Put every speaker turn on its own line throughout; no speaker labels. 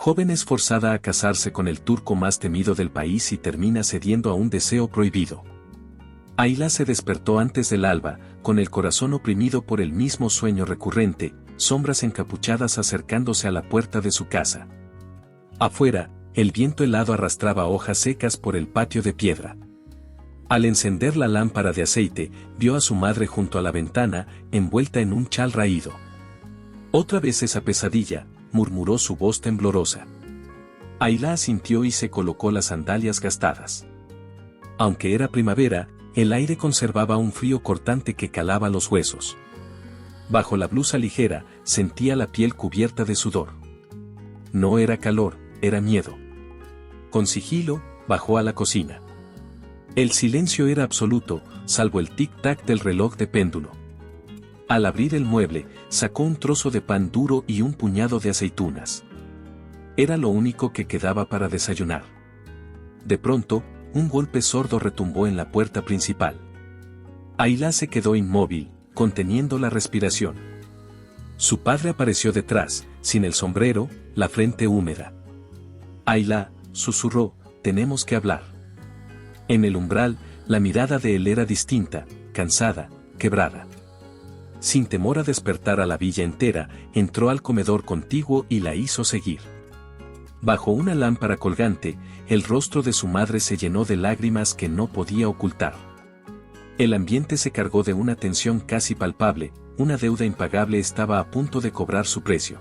Joven es forzada a casarse con el turco más temido del país y termina cediendo a un deseo prohibido. Ayla se despertó antes del alba, con el corazón oprimido por el mismo sueño recurrente, sombras encapuchadas acercándose a la puerta de su casa. Afuera, el viento helado arrastraba hojas secas por el patio de piedra. Al encender la lámpara de aceite, vio a su madre junto a la ventana, envuelta en un chal raído. «Otra vez esa pesadilla», murmuró su voz temblorosa. Ayla asintió y se colocó las sandalias gastadas. Aunque era primavera, el aire conservaba un frío cortante que calaba los huesos. Bajo la blusa ligera, sentía la piel cubierta de sudor. No era calor, era miedo. Con sigilo, bajó a la cocina. El silencio era absoluto, salvo el tic-tac del reloj de péndulo. Al abrir el mueble, sacó un trozo de pan duro y un puñado de aceitunas. Era lo único que quedaba para desayunar. De pronto, un golpe sordo retumbó en la puerta principal. Ayla se quedó inmóvil, conteniendo la respiración. Su padre apareció detrás, sin el sombrero, la frente húmeda. «Ayla», susurró, «tenemos que hablar». En el umbral, la mirada de él era distinta, cansada, quebrada. Sin temor a despertar a la villa entera, entró al comedor contiguo y la hizo seguir. Bajo una lámpara colgante, el rostro de su madre se llenó de lágrimas que no podía ocultar. El ambiente se cargó de una tensión casi palpable, una deuda impagable estaba a punto de cobrar su precio.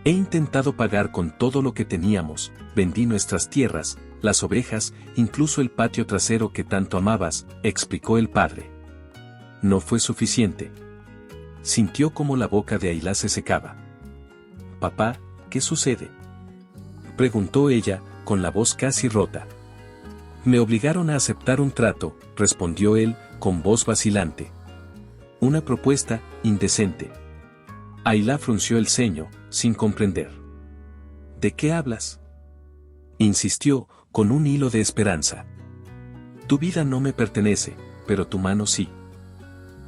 «He intentado pagar con todo lo que teníamos, vendí nuestras tierras, las ovejas, incluso el patio trasero que tanto amabas», explicó el padre. No fue suficiente. Sintió como la boca de Ayla se secaba. «Papá, ¿qué sucede?», preguntó ella, con la voz casi rota. «Me obligaron a aceptar un trato», respondió él, con voz vacilante. «Una propuesta, indecente». Ayla frunció el ceño, sin comprender. «¿De qué hablas?», insistió, con un hilo de esperanza. «Tu vida no me pertenece, pero tu mano sí».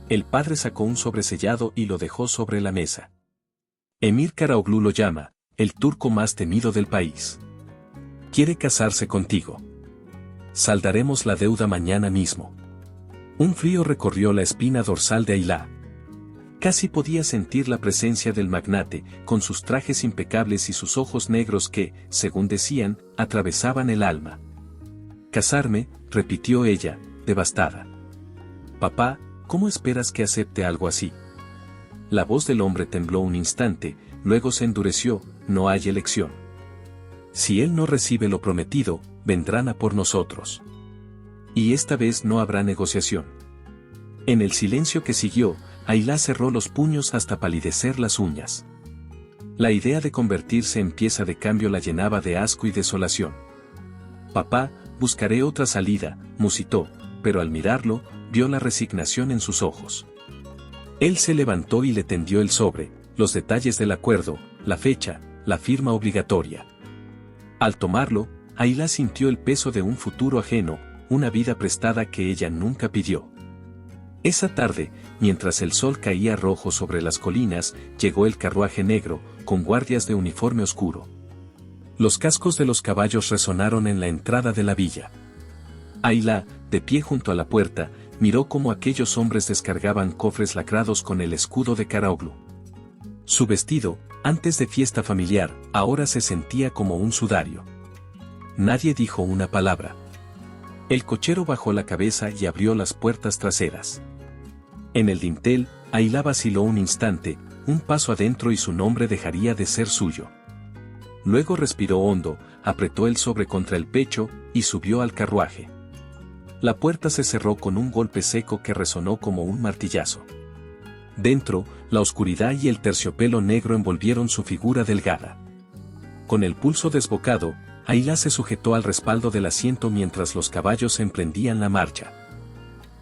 El padre sacó un sobresellado y lo dejó sobre la mesa. «Emir Karaoglu lo llama, el turco más temido del país. Quiere casarse contigo. Saldaremos la deuda mañana mismo». Un frío recorrió la espina dorsal de Ayla. Casi podía sentir la presencia del magnate, con sus trajes impecables y sus ojos negros que, según decían, atravesaban el alma. «Casarme», repitió ella, devastada. «Papá, ¿cómo esperas que acepte algo así?». La voz del hombre tembló un instante, luego se endureció, «No hay elección. Si él no recibe lo prometido, vendrán a por nosotros. Y esta vez no habrá negociación». En el silencio que siguió, Ayla cerró los puños hasta palidecer las uñas. La idea de convertirse en pieza de cambio la llenaba de asco y desolación. «Papá, buscaré otra salida», musitó, pero al mirarlo, vio la resignación en sus ojos. Él se levantó y le tendió el sobre, los detalles del acuerdo, la fecha, la firma obligatoria. Al tomarlo, Ayla sintió el peso de un futuro ajeno, una vida prestada que ella nunca pidió. Esa tarde, mientras el sol caía rojo sobre las colinas, llegó el carruaje negro, con guardias de uniforme oscuro. Los cascos de los caballos resonaron en la entrada de la villa. Ayla, de pie junto a la puerta, miró cómo aquellos hombres descargaban cofres lacrados con el escudo de Karaoglu. Su vestido, antes de fiesta familiar, ahora se sentía como un sudario. Nadie dijo una palabra. El cochero bajó la cabeza y abrió las puertas traseras. En el dintel, Ayla vaciló un instante, un paso adentro y su nombre dejaría de ser suyo. Luego respiró hondo, apretó el sobre contra el pecho, y subió al carruaje. La puerta se cerró con un golpe seco que resonó como un martillazo. Dentro, la oscuridad y el terciopelo negro envolvieron su figura delgada. Con el pulso desbocado, Ayla se sujetó al respaldo del asiento mientras los caballos emprendían la marcha.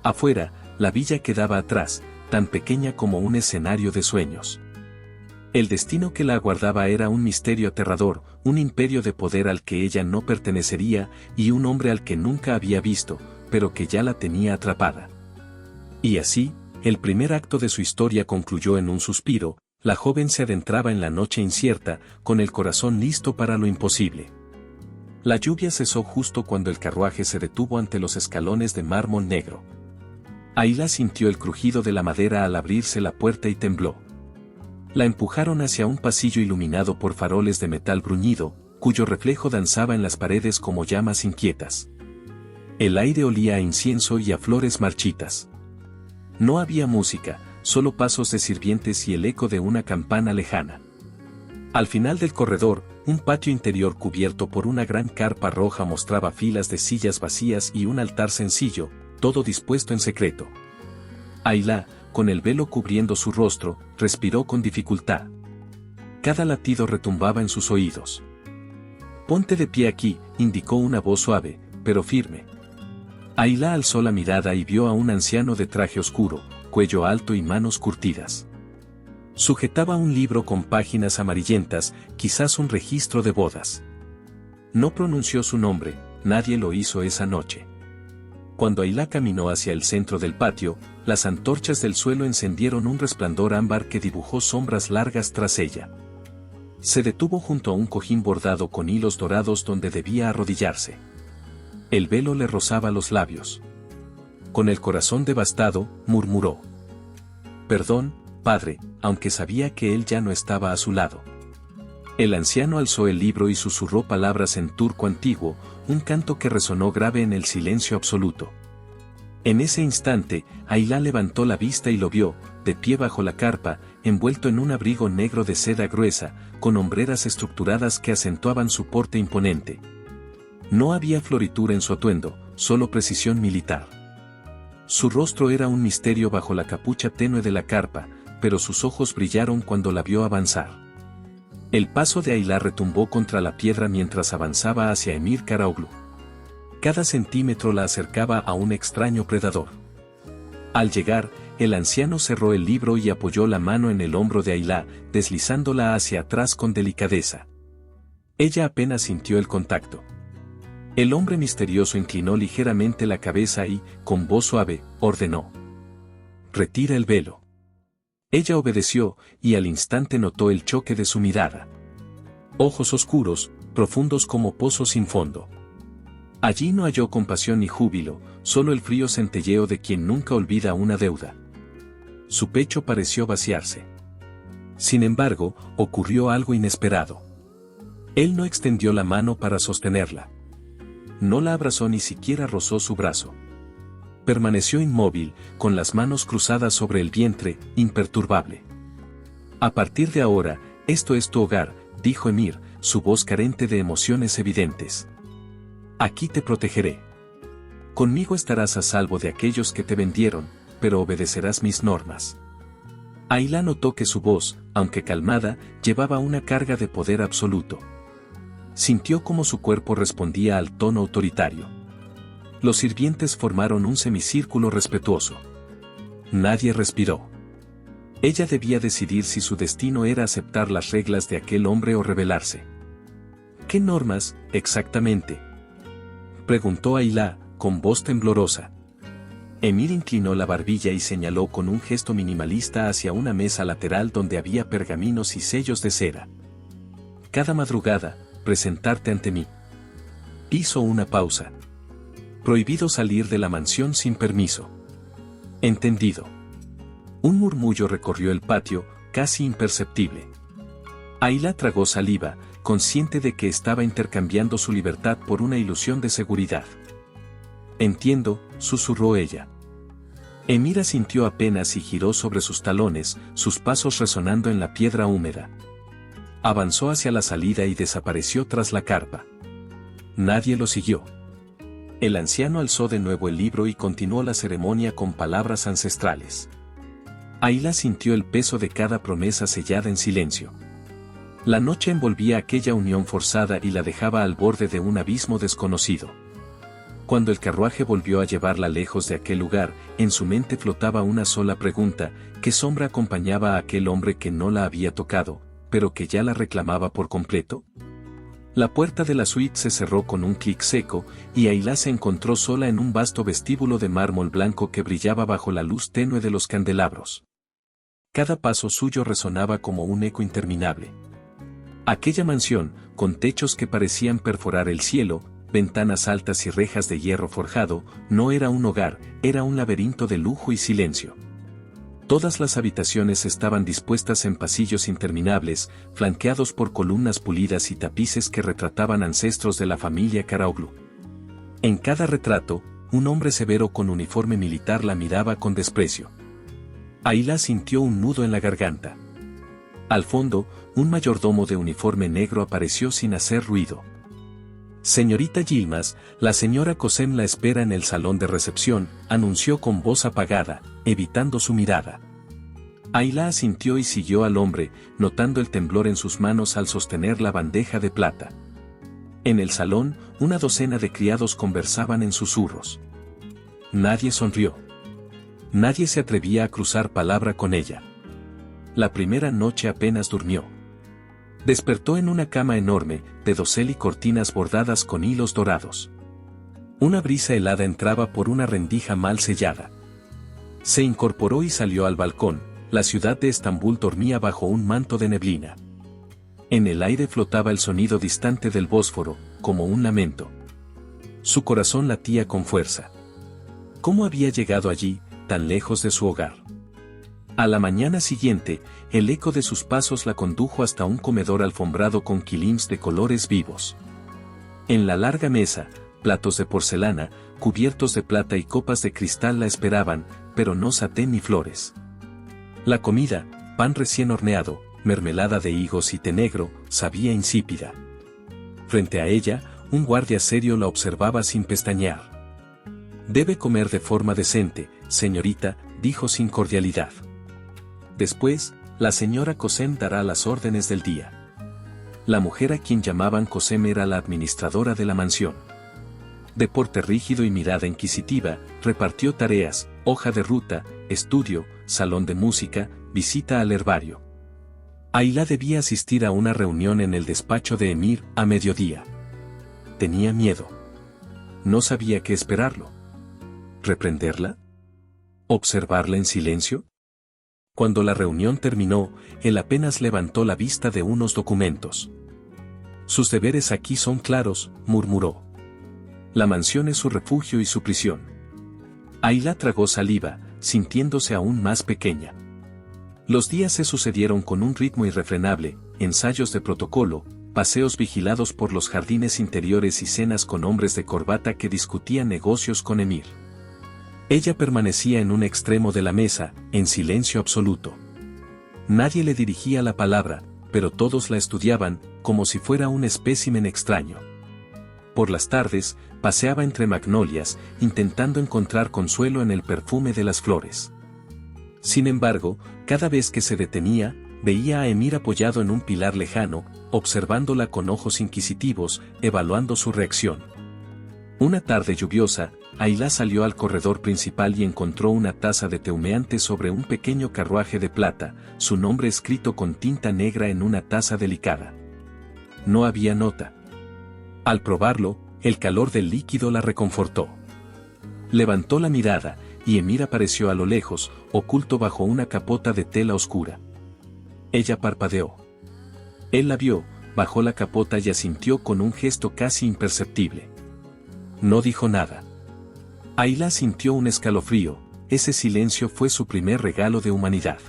Afuera, la villa quedaba atrás, tan pequeña como un escenario de sueños. El destino que la aguardaba era un misterio aterrador, un imperio de poder al que ella no pertenecería, y un hombre al que nunca había visto, pero que ya la tenía atrapada. Y así, el primer acto de su historia concluyó en un suspiro, La joven se adentraba en la noche incierta, con el corazón listo para lo imposible. La lluvia cesó justo cuando el carruaje se detuvo ante los escalones de mármol negro. Ayla sintió el crujido de la madera al abrirse la puerta y tembló. La empujaron hacia un pasillo iluminado por faroles de metal bruñido, cuyo reflejo danzaba en las paredes como llamas inquietas. El aire olía a incienso y a flores marchitas. No había música, solo pasos de sirvientes y el eco de una campana lejana. Al final del corredor, un patio interior cubierto por una gran carpa roja mostraba filas de sillas vacías y un altar sencillo, todo dispuesto en secreto. Ayla, con el velo cubriendo su rostro, respiró con dificultad. Cada latido retumbaba en sus oídos. «Ponte de pie aquí», indicó una voz suave, pero firme. Ayla alzó la mirada y vio a un anciano de traje oscuro, cuello alto y manos curtidas. Sujetaba un libro con páginas amarillentas, quizás un registro de bodas. No pronunció su nombre, nadie lo hizo esa noche. Cuando Ayla caminó hacia el centro del patio, las antorchas del suelo encendieron un resplandor ámbar que dibujó sombras largas tras ella. Se detuvo junto a un cojín bordado con hilos dorados donde debía arrodillarse. El velo le rozaba los labios. Con el corazón devastado, murmuró: «Perdón, padre», aunque sabía que él ya no estaba a su lado. El anciano alzó el libro y susurró palabras en turco antiguo, un canto que resonó grave en el silencio absoluto. En ese instante, Ayla levantó la vista y lo vio, de pie bajo la carpa, envuelto en un abrigo negro de seda gruesa, con hombreras estructuradas que acentuaban su porte imponente. No había floritura en su atuendo, solo precisión militar. Su rostro era un misterio bajo la capucha tenue de la carpa, pero sus ojos brillaron cuando la vio avanzar. El paso de Ayla retumbó contra la piedra mientras avanzaba hacia Emir Karaoglu. Cada centímetro la acercaba a un extraño predador. Al llegar, el anciano cerró el libro y apoyó la mano en el hombro de Ayla, deslizándola hacia atrás con delicadeza. Ella apenas sintió el contacto. El hombre misterioso inclinó ligeramente la cabeza y, con voz suave, ordenó: «Retira el velo». Ella obedeció, y al instante notó el choque de su mirada. Ojos oscuros, profundos como pozos sin fondo. Allí no halló compasión ni júbilo, solo el frío centelleo de quien nunca olvida una deuda. Su pecho pareció vaciarse. Sin embargo, ocurrió algo inesperado. Él no extendió la mano para sostenerla. No la abrazó ni siquiera rozó su brazo. Permaneció inmóvil, con las manos cruzadas sobre el vientre, imperturbable. «A partir de ahora, esto es tu hogar», dijo Emir, su voz carente de emociones evidentes. «Aquí te protegeré. Conmigo estarás a salvo de aquellos que te vendieron, pero obedecerás mis normas». Ayla notó que su voz, aunque calmada, llevaba una carga de poder absoluto. Sintió cómo su cuerpo respondía al tono autoritario. Los sirvientes formaron un semicírculo respetuoso. Nadie respiró. Ella debía decidir si su destino era aceptar las reglas de aquel hombre o rebelarse. «¿Qué normas, exactamente?», preguntó Ayla, con voz temblorosa. Emir inclinó la barbilla y señaló con un gesto minimalista hacia una mesa lateral donde había pergaminos y sellos de cera. «Cada madrugada, presentarte ante mí». Hizo una pausa. «Prohibido salir de la mansión sin permiso». «Entendido». Un murmullo recorrió el patio, casi imperceptible. Ayla tragó saliva, consciente de que estaba intercambiando su libertad por una ilusión de seguridad. «Entiendo», susurró ella. Emir asintió apenas y giró sobre sus talones, sus pasos resonando en la piedra húmeda. Avanzó hacia la salida y desapareció tras la carpa. Nadie lo siguió. El anciano alzó de nuevo el libro y continuó la ceremonia con palabras ancestrales. Ayla sintió el peso de cada promesa sellada en silencio. La noche envolvía aquella unión forzada y la dejaba al borde de un abismo desconocido. Cuando el carruaje volvió a llevarla lejos de aquel lugar, en su mente flotaba una sola pregunta: ¿qué sombra acompañaba a aquel hombre que no la había tocado, pero que ya la reclamaba por completo? La puerta de la suite se cerró con un clic seco, y Ayla se encontró sola en un vasto vestíbulo de mármol blanco que brillaba bajo la luz tenue de los candelabros. cada paso suyo resonaba como un eco interminable. Aquella mansión, con techos que parecían perforar el cielo, ventanas altas y rejas de hierro forjado, no era un hogar, era un laberinto de lujo y silencio. Todas las habitaciones estaban dispuestas en pasillos interminables, flanqueados por columnas pulidas y tapices que retrataban ancestros de la familia Karaoglu. En cada retrato, un hombre severo con uniforme militar la miraba con desprecio. Ayla sintió un nudo en la garganta. Al fondo, un mayordomo de uniforme negro apareció sin hacer ruido. «Señorita Yilmaz, la señora Cosem la espera en el salón de recepción», anunció con voz apagada, evitando su mirada. Ayla asintió y siguió al hombre, notando el temblor en sus manos al sostener la bandeja de plata. En el salón, una docena de criados conversaban en susurros. Nadie sonrió. Nadie se atrevía a cruzar palabra con ella. La primera noche apenas durmió. Despertó en una cama enorme, de dosel y cortinas bordadas con hilos dorados. Una brisa helada entraba por una rendija mal sellada. Se incorporó y salió al balcón. La ciudad de Estambul dormía bajo un manto de neblina. En el aire flotaba el sonido distante del Bósforo, como un lamento. Su corazón latía con fuerza. ¿Cómo había llegado allí, tan lejos de su hogar? A la mañana siguiente, el eco de sus pasos la condujo hasta un comedor alfombrado con quilims de colores vivos. En la larga mesa, platos de porcelana, cubiertos de plata y copas de cristal la esperaban, pero no satén ni flores. La comida, pan recién horneado, mermelada de higos y té negro, sabía insípida. Frente a ella, un guardia serio la observaba sin pestañear. «Debe comer de forma decente, señorita», dijo sin cordialidad. Después, la señora Cosem dará las órdenes del día. La mujer a quien llamaban Cosem era la administradora de la mansión. De porte rígido y mirada inquisitiva, repartió tareas, hoja de ruta, estudio, salón de música, visita al herbario. Ayla debía asistir a una reunión en el despacho de Emir a mediodía. Tenía miedo. No sabía qué esperarlo. ¿Reprenderla? ¿Observarla en silencio? Cuando la reunión terminó, él apenas levantó la vista de unos documentos. «Sus deberes aquí son claros», murmuró. «La mansión es su refugio y su prisión». Ayla tragó saliva, sintiéndose aún más pequeña. Los días se sucedieron con un ritmo irrefrenable, ensayos de protocolo, paseos vigilados por los jardines interiores y cenas con hombres de corbata que discutían negocios con Emir. Ella permanecía en un extremo de la mesa, en silencio absoluto. Nadie le dirigía la palabra, pero todos la estudiaban, como si fuera un espécimen extraño. Por las tardes, paseaba entre magnolias, intentando encontrar consuelo en el perfume de las flores. Sin embargo, cada vez que se detenía, veía a Emir apoyado en un pilar lejano, observándola con ojos inquisitivos, evaluando su reacción. Una tarde lluviosa, Ayla salió al corredor principal y encontró una taza de té humeante sobre un pequeño carruaje de plata, su nombre escrito con tinta negra en una taza delicada. No había nota. Al probarlo, el calor del líquido la reconfortó. Levantó la mirada, y Emir apareció a lo lejos, oculto bajo una capota de tela oscura. Ella parpadeó. Él la vio, bajó la capota y asintió con un gesto casi imperceptible. No dijo nada. Ayla sintió un escalofrío, ese silencio fue su primer regalo de humanidad.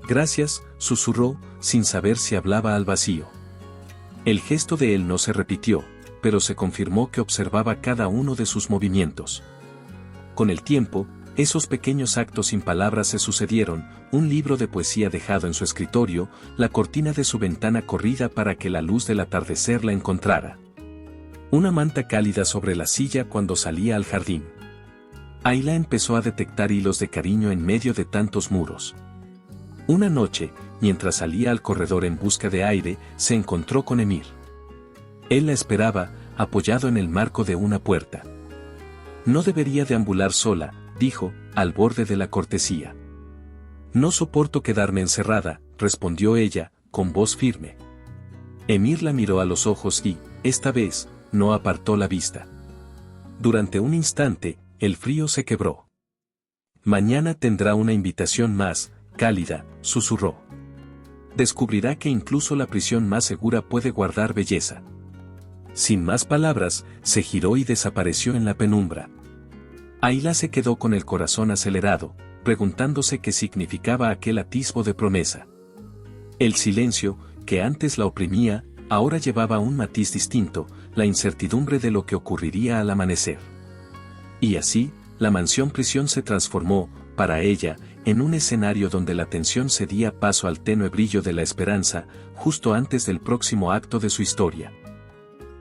«Gracias», susurró, sin saber si hablaba al vacío. El gesto de él no se repitió, pero se confirmó que observaba cada uno de sus movimientos. Con el tiempo, esos pequeños actos sin palabras se sucedieron, un libro de poesía dejado en su escritorio, la cortina de su ventana corrida para que la luz del atardecer la encontrara. Una manta cálida sobre la silla cuando salía al jardín. Ayla empezó a detectar hilos de cariño en medio de tantos muros. Una noche, mientras salía al corredor en busca de aire, se encontró con Emir. Él la esperaba, apoyado en el marco de una puerta. «No debería deambular sola», dijo, al borde de la cortesía. «No soporto quedarme encerrada», respondió ella, con voz firme. Emir la miró a los ojos y, esta vez, no apartó la vista. Durante un instante, el frío se quebró. «Mañana tendrá una invitación más», cálida, susurró. Descubrirá que incluso la prisión más segura puede guardar belleza. Sin más palabras, se giró y desapareció en la penumbra. Ayla se quedó con el corazón acelerado, preguntándose qué significaba aquel atisbo de promesa. El silencio, que antes la oprimía, ahora llevaba un matiz distinto, la incertidumbre de lo que ocurriría al amanecer. Y así, la mansión prisión se transformó, para ella, en un escenario donde la tensión cedía paso al tenue brillo de la esperanza, justo antes del próximo acto de su historia.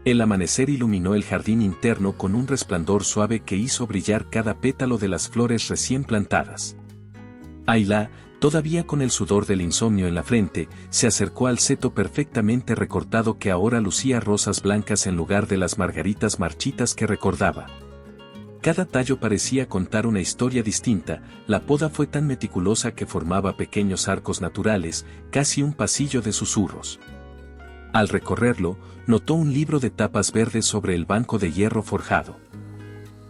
El amanecer iluminó el jardín interno con un resplandor suave que hizo brillar cada pétalo de las flores recién plantadas. Ayla, todavía con el sudor del insomnio en la frente, se acercó al seto perfectamente recortado que ahora lucía rosas blancas en lugar de las margaritas marchitas que recordaba. Cada tallo parecía contar una historia distinta, la poda fue tan meticulosa que formaba pequeños arcos naturales, casi un pasillo de susurros. Al recorrerlo, notó un libro de tapas verdes sobre el banco de hierro forjado.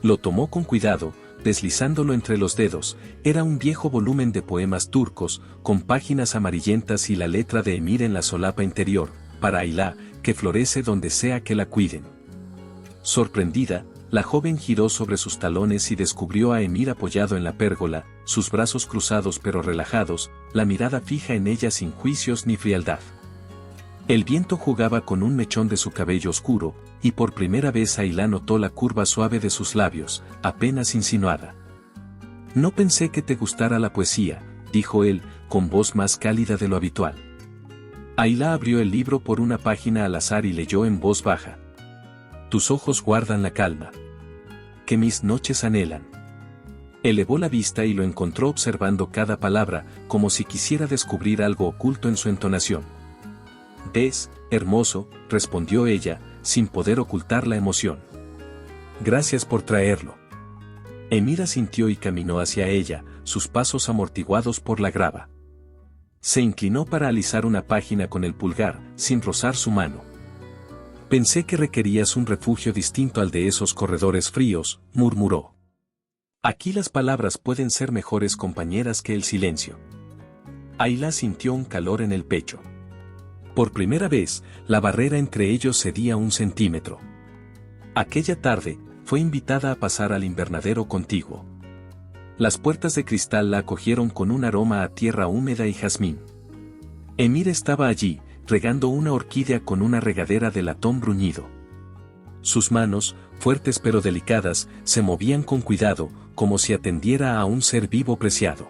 Lo tomó con cuidado, deslizándolo entre los dedos. Era un viejo volumen de poemas turcos, con páginas amarillentas y la letra de Emir en la solapa interior, para Ayla, que florece donde sea que la cuiden. Sorprendida, la joven giró sobre sus talones y descubrió a Emir apoyado en la pérgola, sus brazos cruzados pero relajados, la mirada fija en ella sin juicios ni frialdad. El viento jugaba con un mechón de su cabello oscuro, y por primera vez Ayla notó la curva suave de sus labios, apenas insinuada. «No pensé que te gustara la poesía», dijo él, con voz más cálida de lo habitual. Ayla abrió el libro por una página al azar y leyó en voz baja. «Tus ojos guardan la calma que mis noches anhelan». Elevó la vista y lo encontró observando cada palabra, como si quisiera descubrir algo oculto en su entonación. «Es hermoso», respondió ella, sin poder ocultar la emoción. «Gracias por traerlo». Emir asintió y caminó hacia ella, sus pasos amortiguados por la grava. Se inclinó para alisar una página con el pulgar, sin rozar su mano. «Pensé que requerías un refugio distinto al de esos corredores fríos», murmuró. «Aquí las palabras pueden ser mejores compañeras que el silencio». Ayla sintió un calor en el pecho. Por primera vez, la barrera entre ellos cedía 1 centímetro. Aquella tarde, fue invitada a pasar al invernadero contiguo. Las puertas de cristal la acogieron con un aroma a tierra húmeda y jazmín. Emir estaba allí, regando una orquídea con una regadera de latón bruñido. Sus manos, fuertes pero delicadas, se movían con cuidado, como si atendiera a un ser vivo preciado.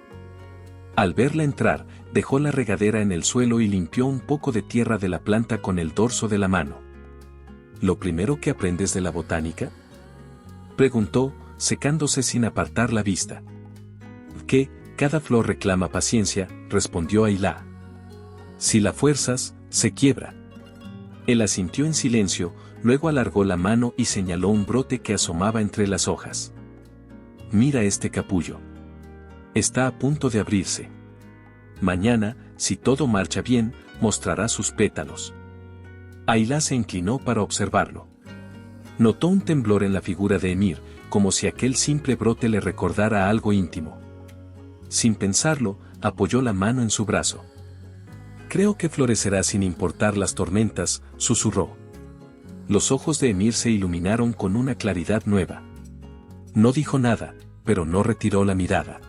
Al verla entrar, dejó la regadera en el suelo y limpió un poco de tierra de la planta con el dorso de la mano. «¿Lo primero que aprendes de la botánica?», preguntó, secándose sin apartar la vista. «Que cada flor reclama paciencia», respondió Ayla. «Si la fuerzas, se quiebra». Él asintió en silencio, luego alargó la mano y señaló un brote que asomaba entre las hojas. «Mira este capullo. Está a punto de abrirse. Mañana, si todo marcha bien, mostrará sus pétalos». Ayla se inclinó para observarlo. Notó un temblor en la figura de Emir, como si aquel simple brote le recordara algo íntimo. Sin pensarlo, apoyó la mano en su brazo. «Creo que florecerá sin importar las tormentas», susurró. Los ojos de Emir se iluminaron con una claridad nueva. No dijo nada, pero no retiró la mirada.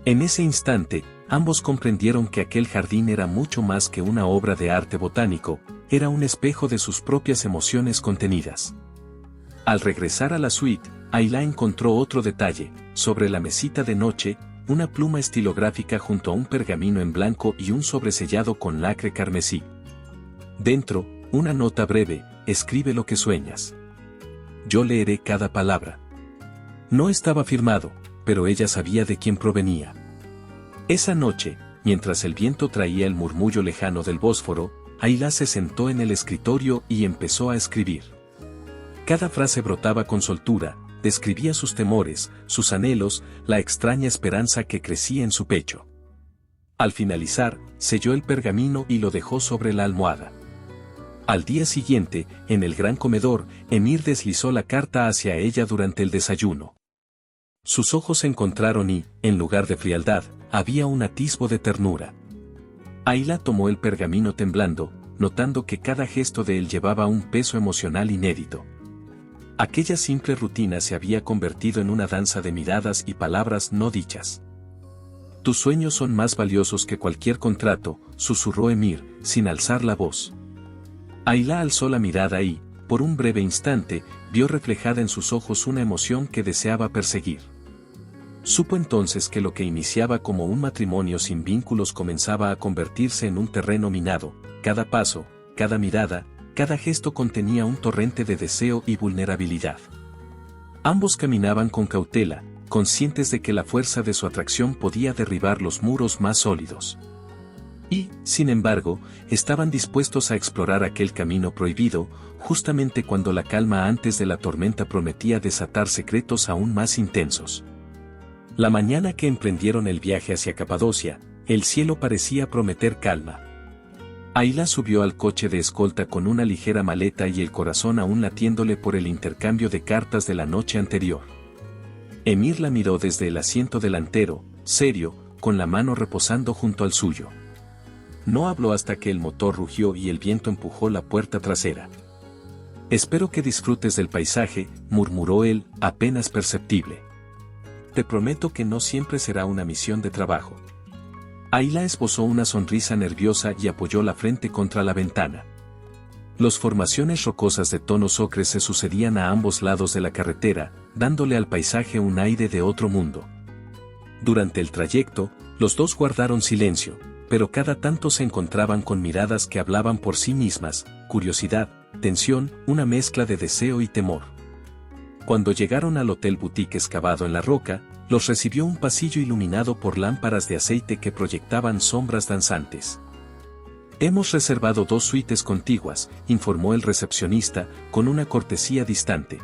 En ese instante, ambos comprendieron que aquel jardín era mucho más que una obra de arte botánico, era un espejo de sus propias emociones contenidas. Al regresar a la suite, Ayla encontró otro detalle, sobre la mesita de noche, una pluma estilográfica junto a un pergamino en blanco y un sobresellado con lacre carmesí. Dentro, una nota breve: «Escribe lo que sueñas. Yo leeré cada palabra». No estaba firmado, pero ella sabía de quién provenía. Esa noche, mientras el viento traía el murmullo lejano del Bósforo, Ayla se sentó en el escritorio y empezó a escribir. Cada frase brotaba con soltura, describía sus temores, sus anhelos, la extraña esperanza que crecía en su pecho. Al finalizar, selló el pergamino y lo dejó sobre la almohada. Al día siguiente, en el gran comedor, Emir deslizó la carta hacia ella durante el desayuno. Sus ojos se encontraron y, en lugar de frialdad, había un atisbo de ternura. Ayla tomó el pergamino temblando, notando que cada gesto de él llevaba un peso emocional inédito. Aquella simple rutina se había convertido en una danza de miradas y palabras no dichas. Tus sueños son más valiosos que cualquier contrato, susurró Emir, sin alzar la voz. Ayla alzó la mirada y, por un breve instante, vio reflejada en sus ojos una emoción que deseaba perseguir. Supo entonces que lo que iniciaba como un matrimonio sin vínculos comenzaba a convertirse en un terreno minado. Cada paso, cada mirada, cada gesto contenía un torrente de deseo y vulnerabilidad. Ambos caminaban con cautela, conscientes de que la fuerza de su atracción podía derribar los muros más sólidos. Y, sin embargo, estaban dispuestos a explorar aquel camino prohibido, justamente cuando la calma antes de la tormenta prometía desatar secretos aún más intensos. La mañana que emprendieron el viaje hacia Capadocia, el cielo parecía prometer calma. Ayla subió al coche de escolta con una ligera maleta y el corazón aún latiéndole por el intercambio de cartas de la noche anterior. Emir la miró desde el asiento delantero, serio, con la mano reposando junto al suyo. No habló hasta que el motor rugió y el viento empujó la puerta trasera. Espero que disfrutes del paisaje, murmuró él, apenas perceptible. Te prometo que no siempre será una misión de trabajo. Ayla esbozó una sonrisa nerviosa y apoyó la frente contra la ventana. Las formaciones rocosas de tonos ocres se sucedían a ambos lados de la carretera, dándole al paisaje un aire de otro mundo. Durante el trayecto, los dos guardaron silencio, pero cada tanto se encontraban con miradas que hablaban por sí mismas, curiosidad, tensión, una mezcla de deseo y temor. Cuando llegaron al hotel boutique excavado en la roca, los recibió un pasillo iluminado por lámparas de aceite que proyectaban sombras danzantes. Hemos reservado 2 suites contiguas, informó el recepcionista, con una cortesía distante.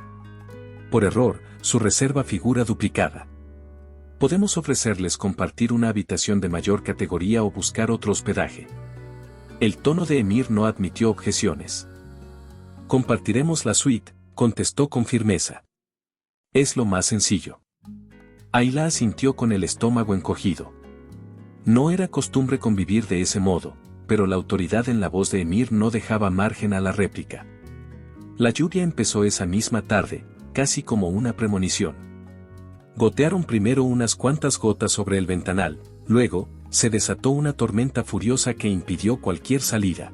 Por error, su reserva figura duplicada. Podemos ofrecerles compartir una habitación de mayor categoría o buscar otro hospedaje. El tono de Emir no admitió objeciones. Compartiremos la suite, contestó con firmeza. Es lo más sencillo. Ayla asintió con el estómago encogido. No era costumbre convivir de ese modo, pero la autoridad en la voz de Emir no dejaba margen a la réplica. La lluvia empezó esa misma tarde, casi como una premonición. Gotearon primero unas cuantas gotas sobre el ventanal, luego, se desató una tormenta furiosa que impidió cualquier salida.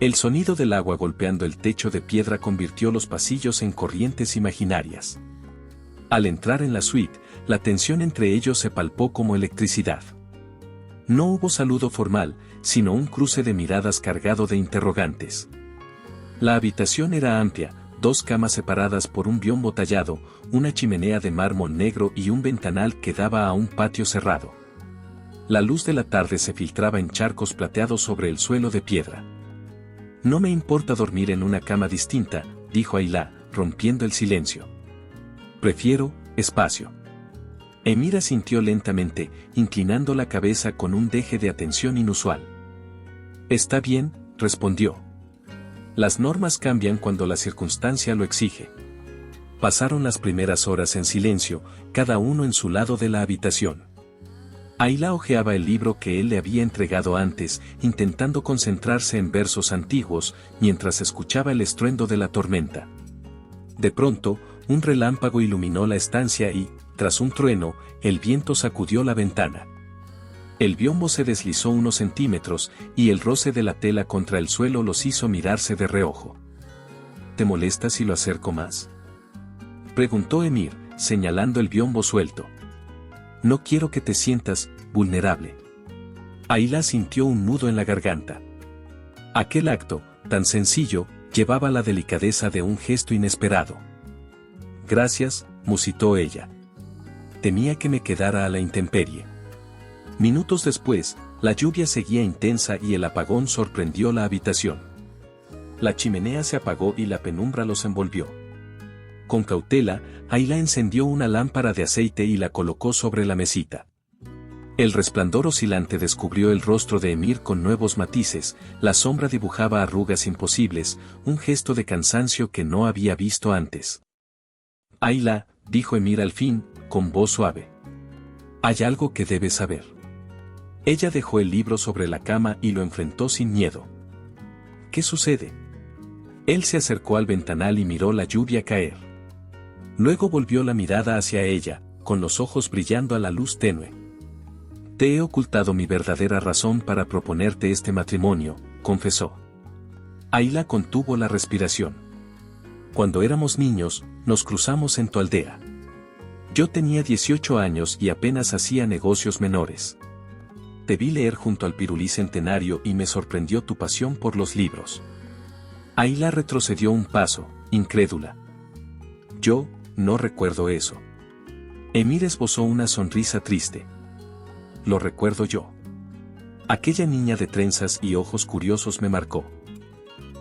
El sonido del agua golpeando el techo de piedra convirtió los pasillos en corrientes imaginarias. Al entrar en la suite, la tensión entre ellos se palpó como electricidad. No hubo saludo formal, sino un cruce de miradas cargado de interrogantes. La habitación era amplia, 2 camas separadas por un biombo tallado, una chimenea de mármol negro y un ventanal que daba a un patio cerrado. La luz de la tarde se filtraba en charcos plateados sobre el suelo de piedra. No me importa dormir en una cama distinta, dijo Ayla, rompiendo el silencio. Prefiero espacio. Emir asintió lentamente, inclinando la cabeza con un deje de atención inusual. Está bien, respondió. Las normas cambian cuando la circunstancia lo exige. Pasaron las primeras horas en silencio, cada uno en su lado de la habitación. Ayla hojeaba el libro que él le había entregado antes, intentando concentrarse en versos antiguos, mientras escuchaba el estruendo de la tormenta. De pronto, un relámpago iluminó la estancia y, tras un trueno, el viento sacudió la ventana. El biombo se deslizó unos centímetros, y el roce de la tela contra el suelo los hizo mirarse de reojo. ¿Te molesta si lo acerco más?, preguntó Emir, señalando el biombo suelto. No quiero que te sientas vulnerable. Ayla sintió un nudo en la garganta. Aquel acto, tan sencillo, llevaba la delicadeza de un gesto inesperado. Gracias, musitó ella. Temía que me quedara a la intemperie. Minutos después, la lluvia seguía intensa y el apagón sorprendió la habitación. La chimenea se apagó y la penumbra los envolvió. Con cautela, Ayla encendió una lámpara de aceite y la colocó sobre la mesita. El resplandor oscilante descubrió el rostro de Emir con nuevos matices, la sombra dibujaba arrugas imposibles, un gesto de cansancio que no había visto antes. Ayla, dijo Emir al fin, con voz suave. Hay algo que debes saber. Ella dejó el libro sobre la cama y lo enfrentó sin miedo. ¿Qué sucede? Él se acercó al ventanal y miró la lluvia caer. Luego volvió la mirada hacia ella, con los ojos brillando a la luz tenue. Te he ocultado mi verdadera razón para proponerte este matrimonio, confesó. Ayla contuvo la respiración. Cuando éramos niños, nos cruzamos en tu aldea. Yo tenía 18 años y apenas hacía negocios menores. Te vi leer junto al pirulí centenario y me sorprendió tu pasión por los libros. Ayla retrocedió un paso, incrédula. Yo, no recuerdo eso. Emir esbozó una sonrisa triste. Lo recuerdo yo. Aquella niña de trenzas y ojos curiosos me marcó.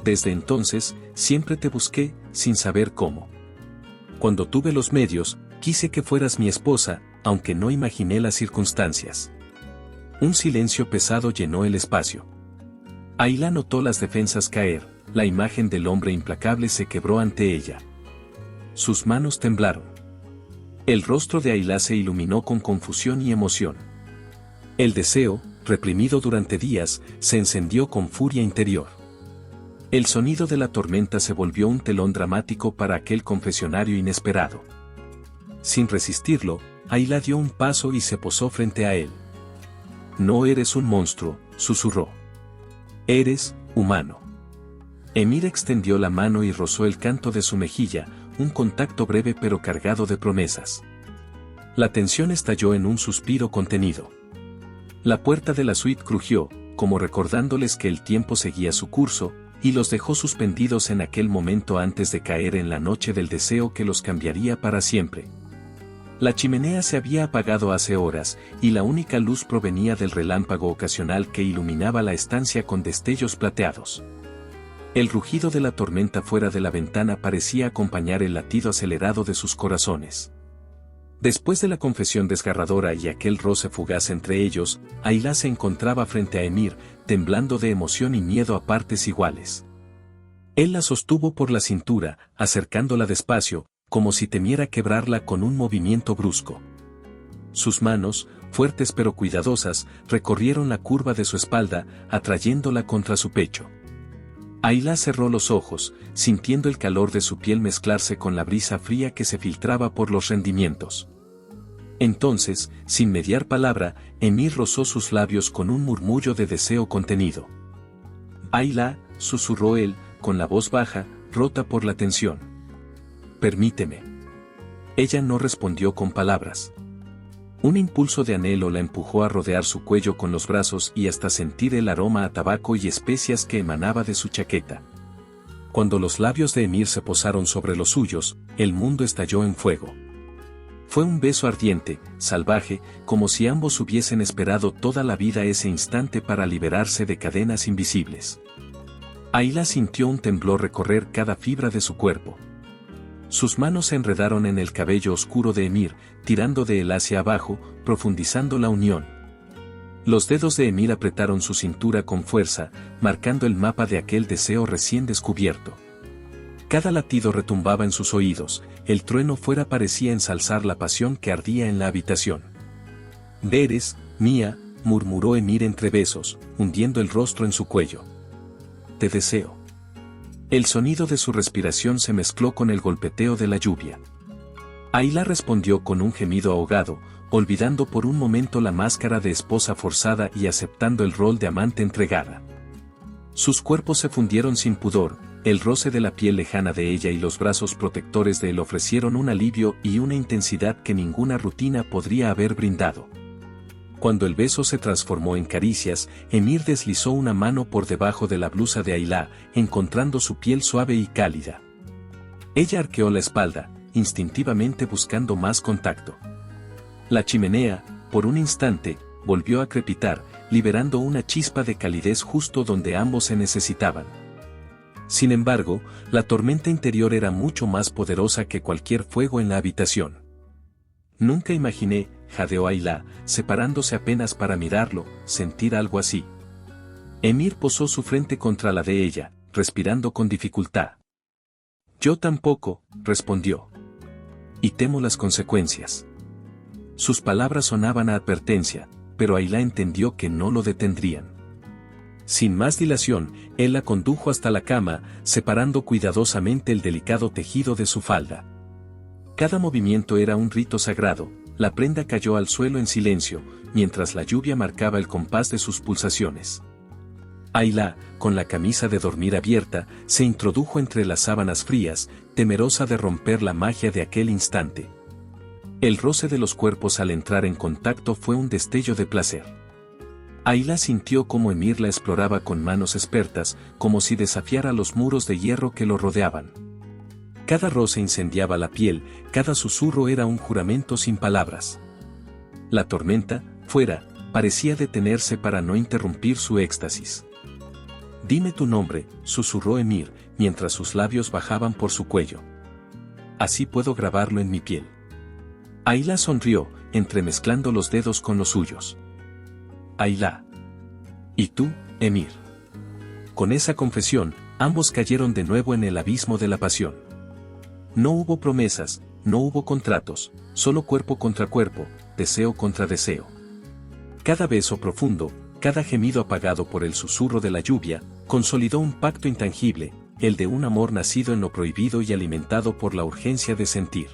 Desde entonces, siempre te busqué, sin saber cómo. Cuando tuve los medios, quise que fueras mi esposa, aunque no imaginé las circunstancias. Un silencio pesado llenó el espacio. Ayla notó las defensas caer, la imagen del hombre implacable se quebró ante ella. Sus manos temblaron. El rostro de Ayla se iluminó con confusión y emoción. El deseo, reprimido durante días, se encendió con furia interior. El sonido de la tormenta se volvió un telón dramático para aquel confesionario inesperado. Sin resistirlo, Ayla dio un paso y se posó frente a él. No eres un monstruo, susurró. Eres, humano. Emir extendió la mano y rozó el canto de su mejilla, un contacto breve pero cargado de promesas. La tensión estalló en un suspiro contenido. La puerta de la suite crujió, como recordándoles que el tiempo seguía su curso, y los dejó suspendidos en aquel momento antes de caer en la noche del deseo que los cambiaría para siempre. La chimenea se había apagado hace horas, y la única luz provenía del relámpago ocasional que iluminaba la estancia con destellos plateados. El rugido de la tormenta fuera de la ventana parecía acompañar el latido acelerado de sus corazones. Después de la confesión desgarradora y aquel roce fugaz entre ellos, Ayla se encontraba frente a Emir, temblando de emoción y miedo a partes iguales. Él la sostuvo por la cintura, acercándola despacio, como si temiera quebrarla con un movimiento brusco. Sus manos, fuertes pero cuidadosas, recorrieron la curva de su espalda, atrayéndola contra su pecho. Ayla cerró los ojos, sintiendo el calor de su piel mezclarse con la brisa fría que se filtraba por los rendimientos. Entonces, sin mediar palabra, Emir rozó sus labios con un murmullo de deseo contenido. Ayla, susurró él, con la voz baja, rota por la tensión. Permíteme. Ella no respondió con palabras. Un impulso de anhelo la empujó a rodear su cuello con los brazos y hasta sentir el aroma a tabaco y especias que emanaba de su chaqueta. Cuando los labios de Emir se posaron sobre los suyos, el mundo estalló en fuego. Fue un beso ardiente, salvaje, como si ambos hubiesen esperado toda la vida ese instante para liberarse de cadenas invisibles. Ayla sintió un temblor recorrer cada fibra de su cuerpo. Sus manos se enredaron en el cabello oscuro de Emir, tirando de él hacia abajo, profundizando la unión. Los dedos de Emir apretaron su cintura con fuerza, marcando el mapa de aquel deseo recién descubierto. Cada latido retumbaba en sus oídos, el trueno fuera parecía ensalzar la pasión que ardía en la habitación. «Eres mía», murmuró Emir entre besos, hundiendo el rostro en su cuello. «Te deseo». El sonido de su respiración se mezcló con el golpeteo de la lluvia. Ayla respondió con un gemido ahogado, olvidando por un momento la máscara de esposa forzada y aceptando el rol de amante entregada. Sus cuerpos se fundieron sin pudor, el roce de la piel lejana de ella y los brazos protectores de él ofrecieron un alivio y una intensidad que ninguna rutina podría haber brindado. Cuando el beso se transformó en caricias, Emir deslizó una mano por debajo de la blusa de Ayla, encontrando su piel suave y cálida. Ella arqueó la espalda, instintivamente buscando más contacto. La chimenea, por un instante, volvió a crepitar, liberando una chispa de calidez justo donde ambos se necesitaban. Sin embargo, la tormenta interior era mucho más poderosa que cualquier fuego en la habitación. Nunca imaginé, jadeó Ayla, separándose apenas para mirarlo, sentir algo así. Emir posó su frente contra la de ella, respirando con dificultad. Yo tampoco, respondió. Y temo las consecuencias. Sus palabras sonaban a advertencia, pero Ayla entendió que no lo detendrían. Sin más dilación, él la condujo hasta la cama, separando cuidadosamente el delicado tejido de su falda. Cada movimiento era un rito sagrado, la prenda cayó al suelo en silencio, mientras la lluvia marcaba el compás de sus pulsaciones. Ayla, con la camisa de dormir abierta, se introdujo entre las sábanas frías, temerosa de romper la magia de aquel instante. El roce de los cuerpos al entrar en contacto fue un destello de placer. Ayla sintió cómo Emir la exploraba con manos expertas, como si desafiara los muros de hierro que lo rodeaban. Cada roce incendiaba la piel, cada susurro era un juramento sin palabras. La tormenta, fuera, parecía detenerse para no interrumpir su éxtasis. «Dime tu nombre», susurró Emir, mientras sus labios bajaban por su cuello. «Así puedo grabarlo en mi piel». Ayla sonrió, entremezclando los dedos con los suyos. «Ayla. ¿Y tú, Emir?». Con esa confesión, ambos cayeron de nuevo en el abismo de la pasión. No hubo promesas, no hubo contratos, solo cuerpo contra cuerpo, deseo contra deseo. Cada beso profundo, cada gemido apagado por el susurro de la lluvia, consolidó un pacto intangible, el de un amor nacido en lo prohibido y alimentado por la urgencia de sentir.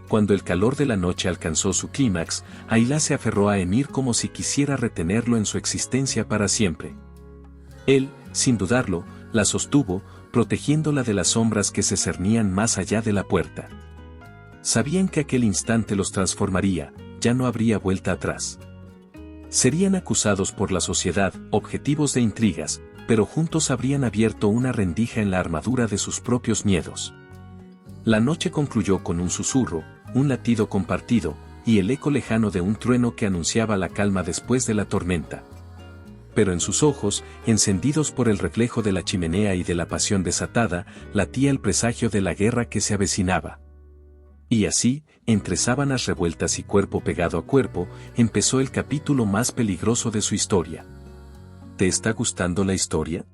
Cuando el calor de la noche alcanzó su clímax, Ayla se aferró a Emir como si quisiera retenerlo en su existencia para siempre. Él, sin dudarlo, la sostuvo, protegiéndola de las sombras que se cernían más allá de la puerta. Sabían que aquel instante los transformaría, ya no habría vuelta atrás. Serían acusados por la sociedad, objetivos de intrigas, pero juntos habrían abierto una rendija en la armadura de sus propios miedos. La noche concluyó con un susurro, un latido compartido, y el eco lejano de un trueno que anunciaba la calma después de la tormenta. Pero en sus ojos, encendidos por el reflejo de la chimenea y de la pasión desatada, latía el presagio de la guerra que se avecinaba. Y así, entre sábanas revueltas y cuerpo pegado a cuerpo, empezó el capítulo más peligroso de su historia. ¿Te está gustando la historia?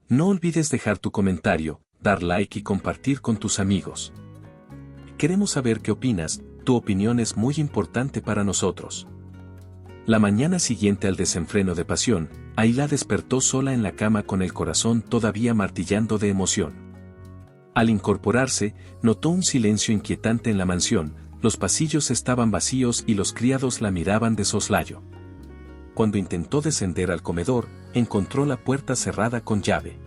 No olvides dejar tu comentario, dar like y compartir con tus amigos. Queremos saber qué opinas, tu opinión es muy importante para nosotros. La mañana siguiente al desenfreno de pasión, Ayla despertó sola en la cama con el corazón todavía martillando de emoción. Al incorporarse, notó un silencio inquietante en la mansión, los pasillos estaban vacíos y los criados la miraban de soslayo. Cuando intentó descender al comedor, encontró la puerta cerrada con llave.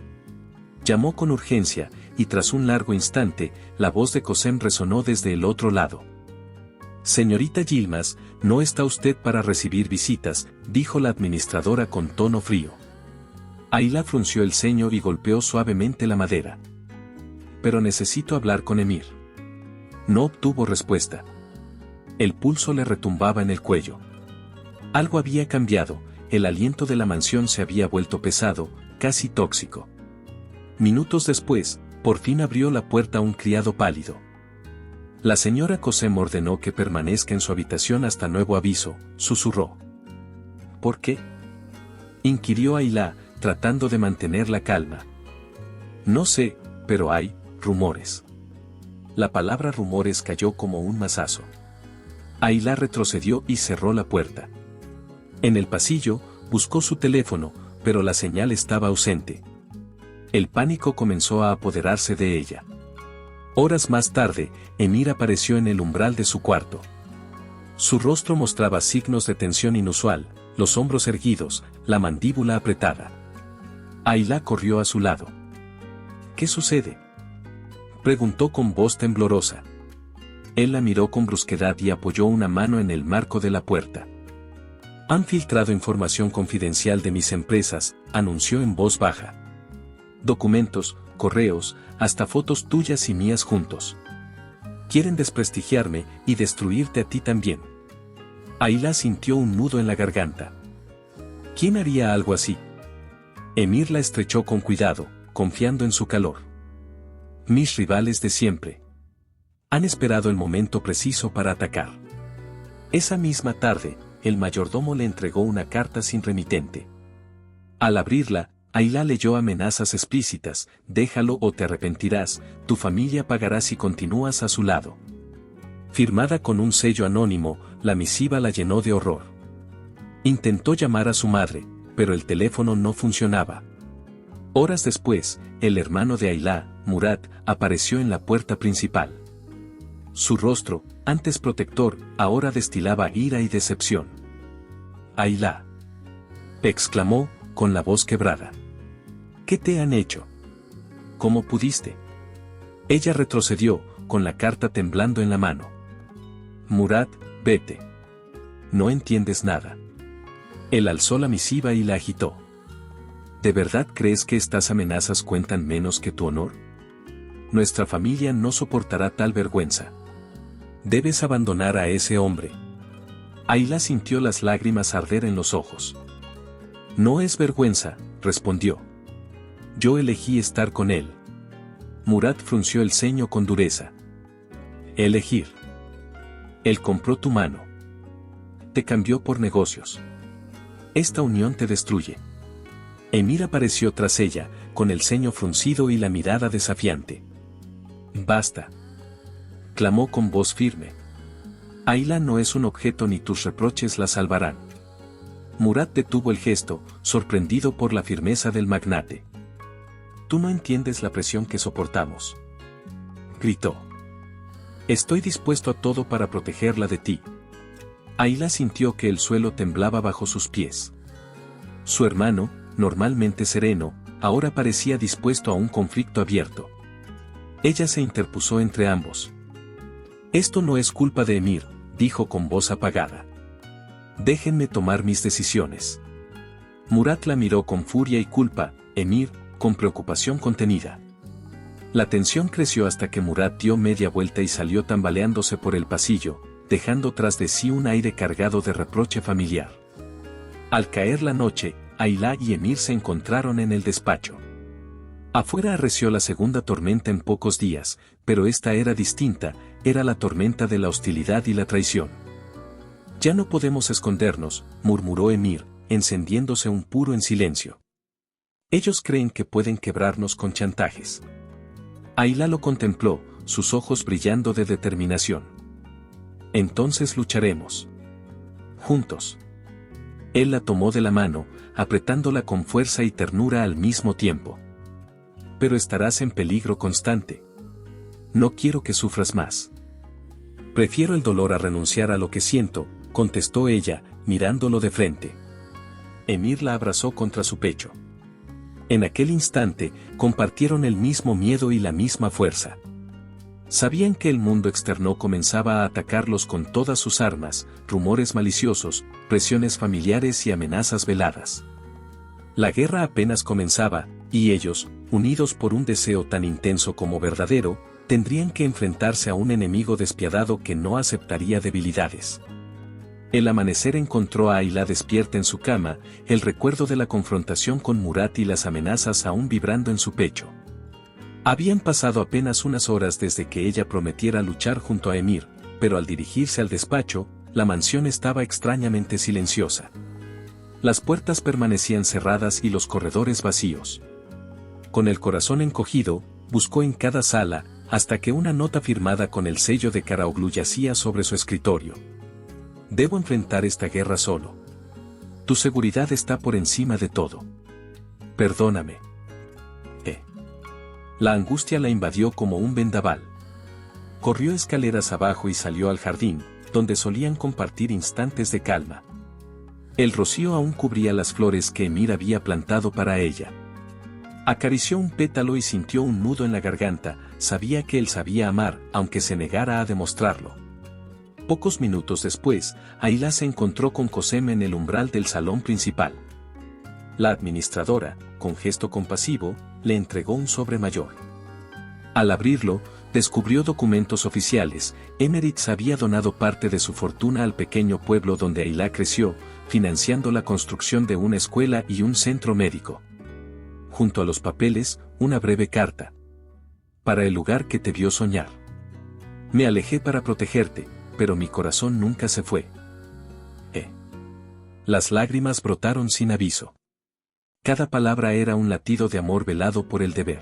Llamó con urgencia, y tras un largo instante, la voz de Qasem resonó desde el otro lado. «Señorita Yilmaz, no está usted para recibir visitas», dijo la administradora con tono frío. Ayla frunció el ceño y golpeó suavemente la madera. «Pero necesito hablar con Emir». No obtuvo respuesta. El pulso le retumbaba en el cuello. Algo había cambiado, el aliento de la mansión se había vuelto pesado, casi tóxico. Minutos después, por fin abrió la puerta un criado pálido. La señora Qasem ordenó que permanezca en su habitación hasta nuevo aviso, susurró. ¿Por qué?, inquirió Ayla, tratando de mantener la calma. No sé, pero hay rumores. La palabra rumores cayó como un mazazo. Ayla retrocedió y cerró la puerta. En el pasillo, buscó su teléfono, pero la señal estaba ausente. El pánico comenzó a apoderarse de ella. Horas más tarde, Emir apareció en el umbral de su cuarto. Su rostro mostraba signos de tensión inusual, los hombros erguidos, la mandíbula apretada. Ayla corrió a su lado. ¿Qué sucede?, preguntó con voz temblorosa. Él la miró con brusquedad y apoyó una mano en el marco de la puerta. «Han filtrado información confidencial de mis empresas», anunció en voz baja. «Documentos, correos, hasta fotos tuyas y mías juntos. Quieren desprestigiarme y destruirte a ti también». Ayla sintió un nudo en la garganta. ¿Quién haría algo así? Emir la estrechó con cuidado, confiando en su calor. «Mis rivales de siempre. Han esperado el momento preciso para atacar». Esa misma tarde, el mayordomo le entregó una carta sin remitente. Al abrirla, Ayla leyó amenazas explícitas: «Déjalo o te arrepentirás, tu familia pagará si continúas a su lado». Firmada con un sello anónimo, la misiva la llenó de horror. Intentó llamar a su madre, pero el teléfono no funcionaba. Horas después, el hermano de Ayla, Murat, apareció en la puerta principal. Su rostro, antes protector, ahora destilaba ira y decepción. «Ayla», exclamó, con la voz quebrada. «¿Qué te han hecho? ¿Cómo pudiste?». Ella retrocedió, con la carta temblando en la mano. «Murat, vete. No entiendes nada». Él alzó la misiva y la agitó. ¿De verdad crees que estas amenazas cuentan menos que tu honor? Nuestra familia no soportará tal vergüenza. Debes abandonar a ese hombre. Ayla sintió las lágrimas arder en los ojos. No es vergüenza, respondió. Yo elegí estar con él. Murat frunció el ceño con dureza. Elegir. Él compró tu mano. Te cambió por negocios. Esta unión te destruye. Emir apareció tras ella, con el ceño fruncido y la mirada desafiante. Basta. Clamó con voz firme. Ayla no es un objeto ni tus reproches la salvarán. Murat detuvo el gesto, sorprendido por la firmeza del magnate. Tú no entiendes la presión que soportamos. Gritó. Estoy dispuesto a todo para protegerla de ti. Ayla sintió que el suelo temblaba bajo sus pies. Su hermano, normalmente sereno, ahora parecía dispuesto a un conflicto abierto. Ella se interpuso entre ambos. Esto no es culpa de Emir, dijo con voz apagada. Déjenme tomar mis decisiones. Murat la miró con furia y culpa, Emir, con preocupación contenida. La tensión creció hasta que Murat dio media vuelta y salió tambaleándose por el pasillo, dejando tras de sí un aire cargado de reproche familiar. Al caer la noche, Ayla y Emir se encontraron en el despacho. Afuera arreció la segunda tormenta en pocos días, pero esta era distinta, era la tormenta de la hostilidad y la traición. Ya no podemos escondernos, murmuró Emir, encendiéndose un puro en silencio. Ellos creen que pueden quebrarnos con chantajes. Ayla lo contempló, sus ojos brillando de determinación. Entonces lucharemos. Juntos. Él la tomó de la mano, apretándola con fuerza y ternura al mismo tiempo. Pero estarás en peligro constante. No quiero que sufras más. Prefiero el dolor a renunciar a lo que siento, contestó ella, mirándolo de frente. Emir la abrazó contra su pecho. En aquel instante, compartieron el mismo miedo y la misma fuerza. Sabían que el mundo externo comenzaba a atacarlos con todas sus armas, rumores maliciosos, presiones familiares y amenazas veladas. La guerra apenas comenzaba, y ellos, unidos por un deseo tan intenso como verdadero, tendrían que enfrentarse a un enemigo despiadado que no aceptaría debilidades. El amanecer encontró a Ayla despierta en su cama, el recuerdo de la confrontación con Murat y las amenazas aún vibrando en su pecho. Habían pasado apenas unas horas desde que ella prometiera luchar junto a Emir, pero al dirigirse al despacho, la mansión estaba extrañamente silenciosa. Las puertas permanecían cerradas y los corredores vacíos. Con el corazón encogido, buscó en cada sala, hasta que una nota firmada con el sello de Karaoglu yacía sobre su escritorio. Debo enfrentar esta guerra solo. Tu seguridad está por encima de todo. Perdóname. La angustia la invadió como un vendaval. Corrió escaleras abajo y salió al jardín, donde solían compartir instantes de calma. El rocío aún cubría las flores que Emir había plantado para ella. Acarició un pétalo y sintió un nudo en la garganta, sabía que él sabía amar, aunque se negara a demostrarlo. Pocos minutos después, Ayla se encontró con Cosem en el umbral del salón principal. La administradora, con gesto compasivo, le entregó un sobre mayor. Al abrirlo, descubrió documentos oficiales. Emirates había donado parte de su fortuna al pequeño pueblo donde Ayla creció, financiando la construcción de una escuela y un centro médico. Junto a los papeles, una breve carta. Para el lugar que te vio soñar. Me alejé para protegerte, pero mi corazón nunca se fue. Las lágrimas brotaron sin aviso. Cada palabra era un latido de amor velado por el deber.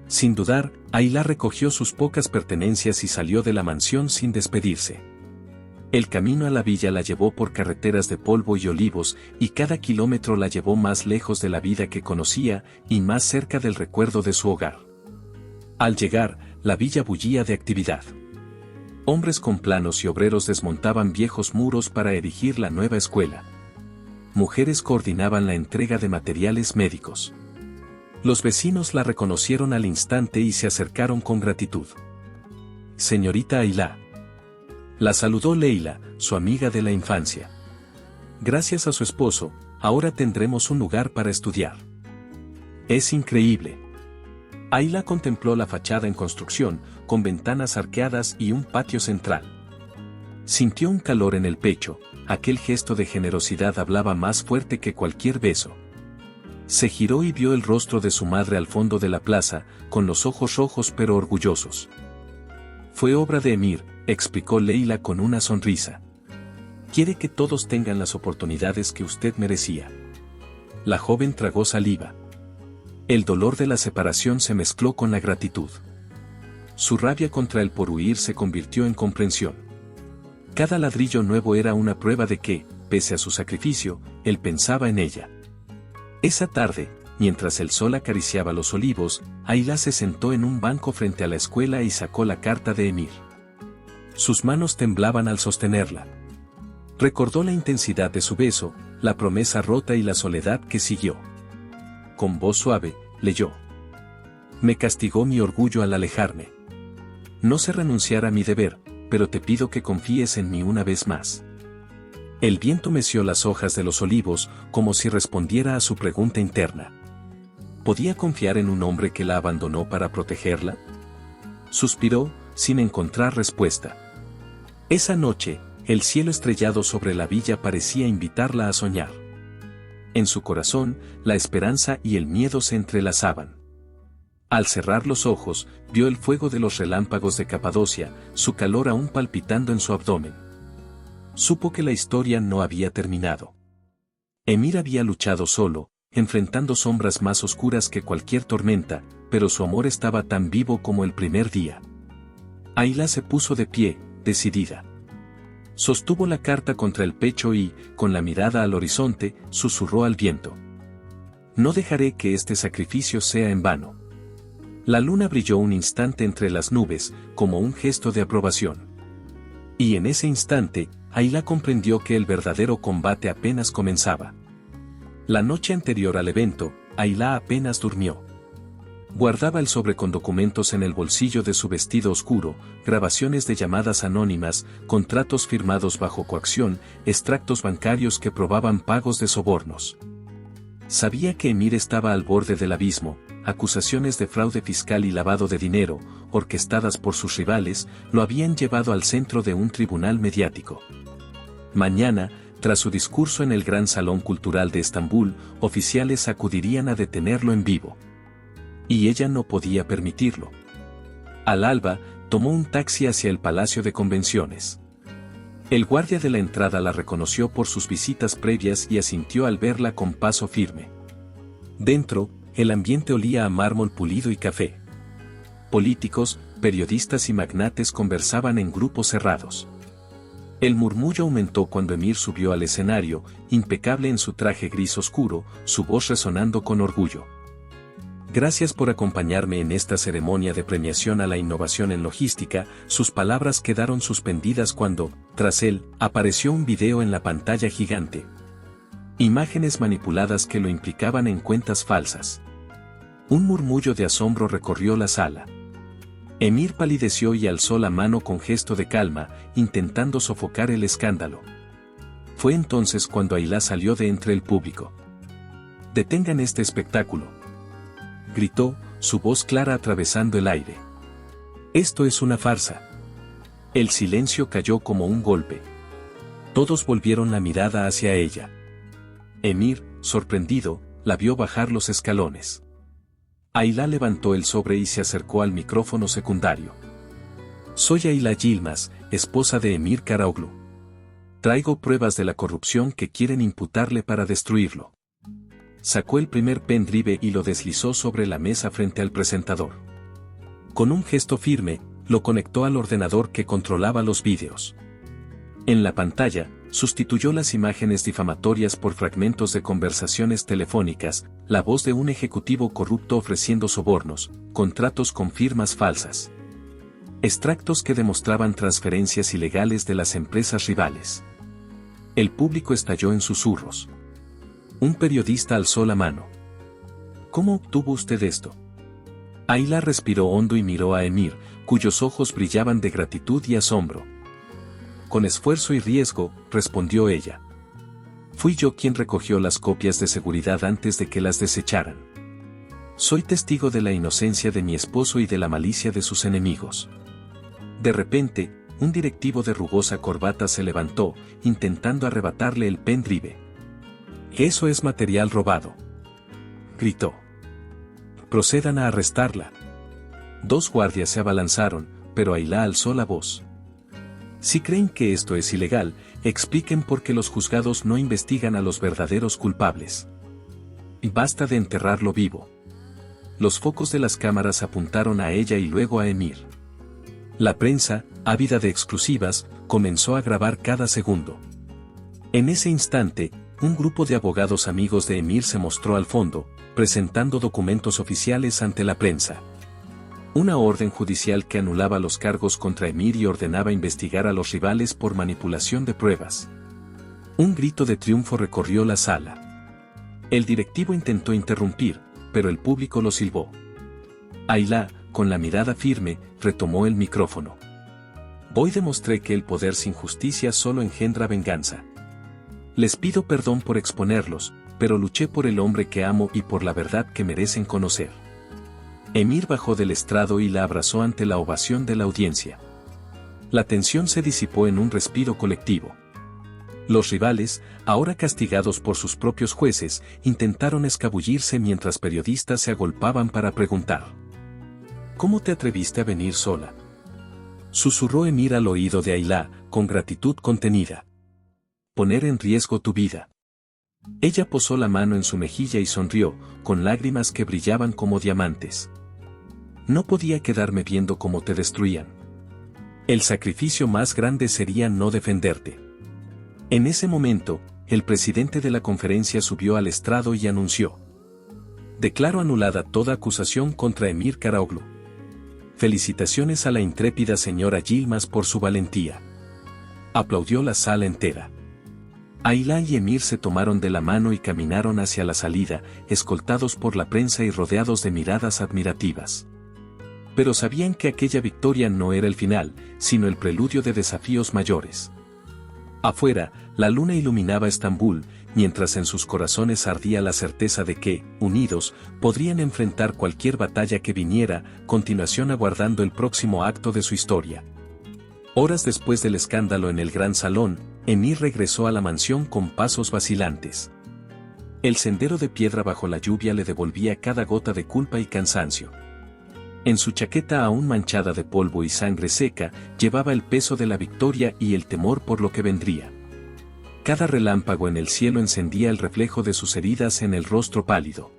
Sin dudar, Ayla recogió sus pocas pertenencias y salió de la mansión sin despedirse. El camino a la villa la llevó por carreteras de polvo y olivos, y cada kilómetro la llevó más lejos de la vida que conocía y más cerca del recuerdo de su hogar. Al llegar, la villa bullía de actividad. Hombres con planos y obreros desmontaban viejos muros para erigir la nueva escuela. Mujeres coordinaban la entrega de materiales médicos. Los vecinos la reconocieron al instante y se acercaron con gratitud. «Señorita Ayla». La saludó Leila, su amiga de la infancia. «Gracias a su esposo, ahora tendremos un lugar para estudiar». «Es increíble». Ayla contempló la fachada en construcción, con ventanas arqueadas y un patio central. Sintió un calor en el pecho, aquel gesto de generosidad hablaba más fuerte que cualquier beso. Se giró y vio el rostro de su madre al fondo de la plaza, con los ojos rojos pero orgullosos. «Fue obra de Emir», explicó Leila con una sonrisa. «Quiere que todos tengan las oportunidades que usted merecía». La joven tragó saliva. El dolor de la separación se mezcló con la gratitud. Su rabia contra él por huir se convirtió en comprensión. Cada ladrillo nuevo era una prueba de que, pese a su sacrificio, él pensaba en ella. Esa tarde, mientras el sol acariciaba los olivos, Ayla se sentó en un banco frente a la escuela y sacó la carta de Emir. Sus manos temblaban al sostenerla. Recordó la intensidad de su beso, la promesa rota y la soledad que siguió. Con voz suave, leyó. «Me castigó mi orgullo al alejarme. No sé renunciar a mi deber, pero te pido que confíes en mí una vez más». El viento meció las hojas de los olivos, como si respondiera a su pregunta interna. ¿Podía confiar en un hombre que la abandonó para protegerla? Suspiró, sin encontrar respuesta. Esa noche, el cielo estrellado sobre la villa parecía invitarla a soñar. En su corazón, la esperanza y el miedo se entrelazaban. Al cerrar los ojos, vio el fuego de los relámpagos de Capadocia, su calor aún palpitando en su abdomen. Supo que la historia no había terminado. Emir había luchado solo, enfrentando sombras más oscuras que cualquier tormenta, pero su amor estaba tan vivo como el primer día. Ayla se puso de pie, decidida. Sostuvo la carta contra el pecho y, con la mirada al horizonte, susurró al viento. «No dejaré que este sacrificio sea en vano». La luna brilló un instante entre las nubes, como un gesto de aprobación. Y en ese instante, Ayla comprendió que el verdadero combate apenas comenzaba. La noche anterior al evento, Ayla apenas durmió. Guardaba el sobre con documentos en el bolsillo de su vestido oscuro, grabaciones de llamadas anónimas, contratos firmados bajo coacción, extractos bancarios que probaban pagos de sobornos. Sabía que Emir estaba al borde del abismo, acusaciones de fraude fiscal y lavado de dinero, orquestadas por sus rivales, lo habían llevado al centro de un tribunal mediático. Mañana, tras su discurso en el Gran Salón Cultural de Estambul, oficiales acudirían a detenerlo en vivo. Y ella no podía permitirlo. Al alba, tomó un taxi hacia el Palacio de Convenciones. El guardia de la entrada la reconoció por sus visitas previas y asintió al verla con paso firme. Dentro, el ambiente olía a mármol pulido y café. Políticos, periodistas y magnates conversaban en grupos cerrados. El murmullo aumentó cuando Emir subió al escenario, impecable en su traje gris oscuro, su voz resonando con orgullo. «Gracias por acompañarme en esta ceremonia de premiación a la innovación en logística». Sus palabras quedaron suspendidas cuando, tras él, apareció un video en la pantalla gigante. Imágenes manipuladas que lo implicaban en cuentas falsas. Un murmullo de asombro recorrió la sala. Emir palideció y alzó la mano con gesto de calma, intentando sofocar el escándalo. Fue entonces cuando Ayla salió de entre el público. «Detengan este espectáculo», gritó, su voz clara atravesando el aire. «Esto es una farsa». El silencio cayó como un golpe. Todos volvieron la mirada hacia ella. Emir, sorprendido, la vio bajar los escalones. Ayla levantó el sobre y se acercó al micrófono secundario. «Soy Ayla Yilmaz, esposa de Emir Karaoglu. Traigo pruebas de la corrupción que quieren imputarle para destruirlo». Sacó el primer pendrive y lo deslizó sobre la mesa frente al presentador. Con un gesto firme, lo conectó al ordenador que controlaba los vídeos. En la pantalla, sustituyó las imágenes difamatorias por fragmentos de conversaciones telefónicas, la voz de un ejecutivo corrupto ofreciendo sobornos, contratos con firmas falsas. Extractos que demostraban transferencias ilegales de las empresas rivales. El público estalló en susurros. Un periodista alzó la mano. ¿Cómo obtuvo usted esto? Ayla respiró hondo y miró a Emir, cuyos ojos brillaban de gratitud y asombro. Con esfuerzo y riesgo, respondió ella. Fui yo quien recogió las copias de seguridad antes de que las desecharan. Soy testigo de la inocencia de mi esposo y de la malicia de sus enemigos. De repente, un directivo de rugosa corbata se levantó, intentando arrebatarle el pendrive. «Eso es material robado», gritó. «Procedan a arrestarla». 2 guardias se abalanzaron, pero Ayla alzó la voz. «Si creen que esto es ilegal, expliquen por qué los juzgados no investigan a los verdaderos culpables. Y basta de enterrarlo vivo». Los focos de las cámaras apuntaron a ella y luego a Emir. La prensa, ávida de exclusivas, comenzó a grabar cada segundo. En ese instante, un grupo de abogados amigos de Emir se mostró al fondo, presentando documentos oficiales ante la prensa. Una orden judicial que anulaba los cargos contra Emir y ordenaba investigar a los rivales por manipulación de pruebas. Un grito de triunfo recorrió la sala. El directivo intentó interrumpir, pero el público lo silbó. Ayla, con la mirada firme, retomó el micrófono. Hoy demostré que el poder sin justicia solo engendra venganza. Les pido perdón por exponerlos, pero luché por el hombre que amo y por la verdad que merecen conocer. Emir bajó del estrado y la abrazó ante la ovación de la audiencia. La tensión se disipó en un respiro colectivo. Los rivales, ahora castigados por sus propios jueces, intentaron escabullirse mientras periodistas se agolpaban para preguntar. ¿Cómo te atreviste a venir sola?, susurró Emir al oído de Ayla, con gratitud contenida. Poner en riesgo tu vida. Ella posó la mano en su mejilla y sonrió, con lágrimas que brillaban como diamantes. No podía quedarme viendo cómo te destruían. El sacrificio más grande sería no defenderte. En ese momento, el presidente de la conferencia subió al estrado y anunció. Declaro anulada toda acusación contra Emir Karaoglu. Felicitaciones a la intrépida señora Yilmaz por su valentía. Aplaudió la sala entera. Ayla y Emir se tomaron de la mano y caminaron hacia la salida, escoltados por la prensa y rodeados de miradas admirativas. Pero sabían que aquella victoria no era el final, sino el preludio de desafíos mayores. Afuera, la luna iluminaba Estambul, mientras en sus corazones ardía la certeza de que, unidos, podrían enfrentar cualquier batalla que viniera, continuación aguardando el próximo acto de su historia. Horas después del escándalo en el gran salón, Emir regresó a la mansión con pasos vacilantes. El sendero de piedra bajo la lluvia le devolvía cada gota de culpa y cansancio. En su chaqueta aún manchada de polvo y sangre seca, llevaba el peso de la victoria y el temor por lo que vendría. Cada relámpago en el cielo encendía el reflejo de sus heridas en el rostro pálido.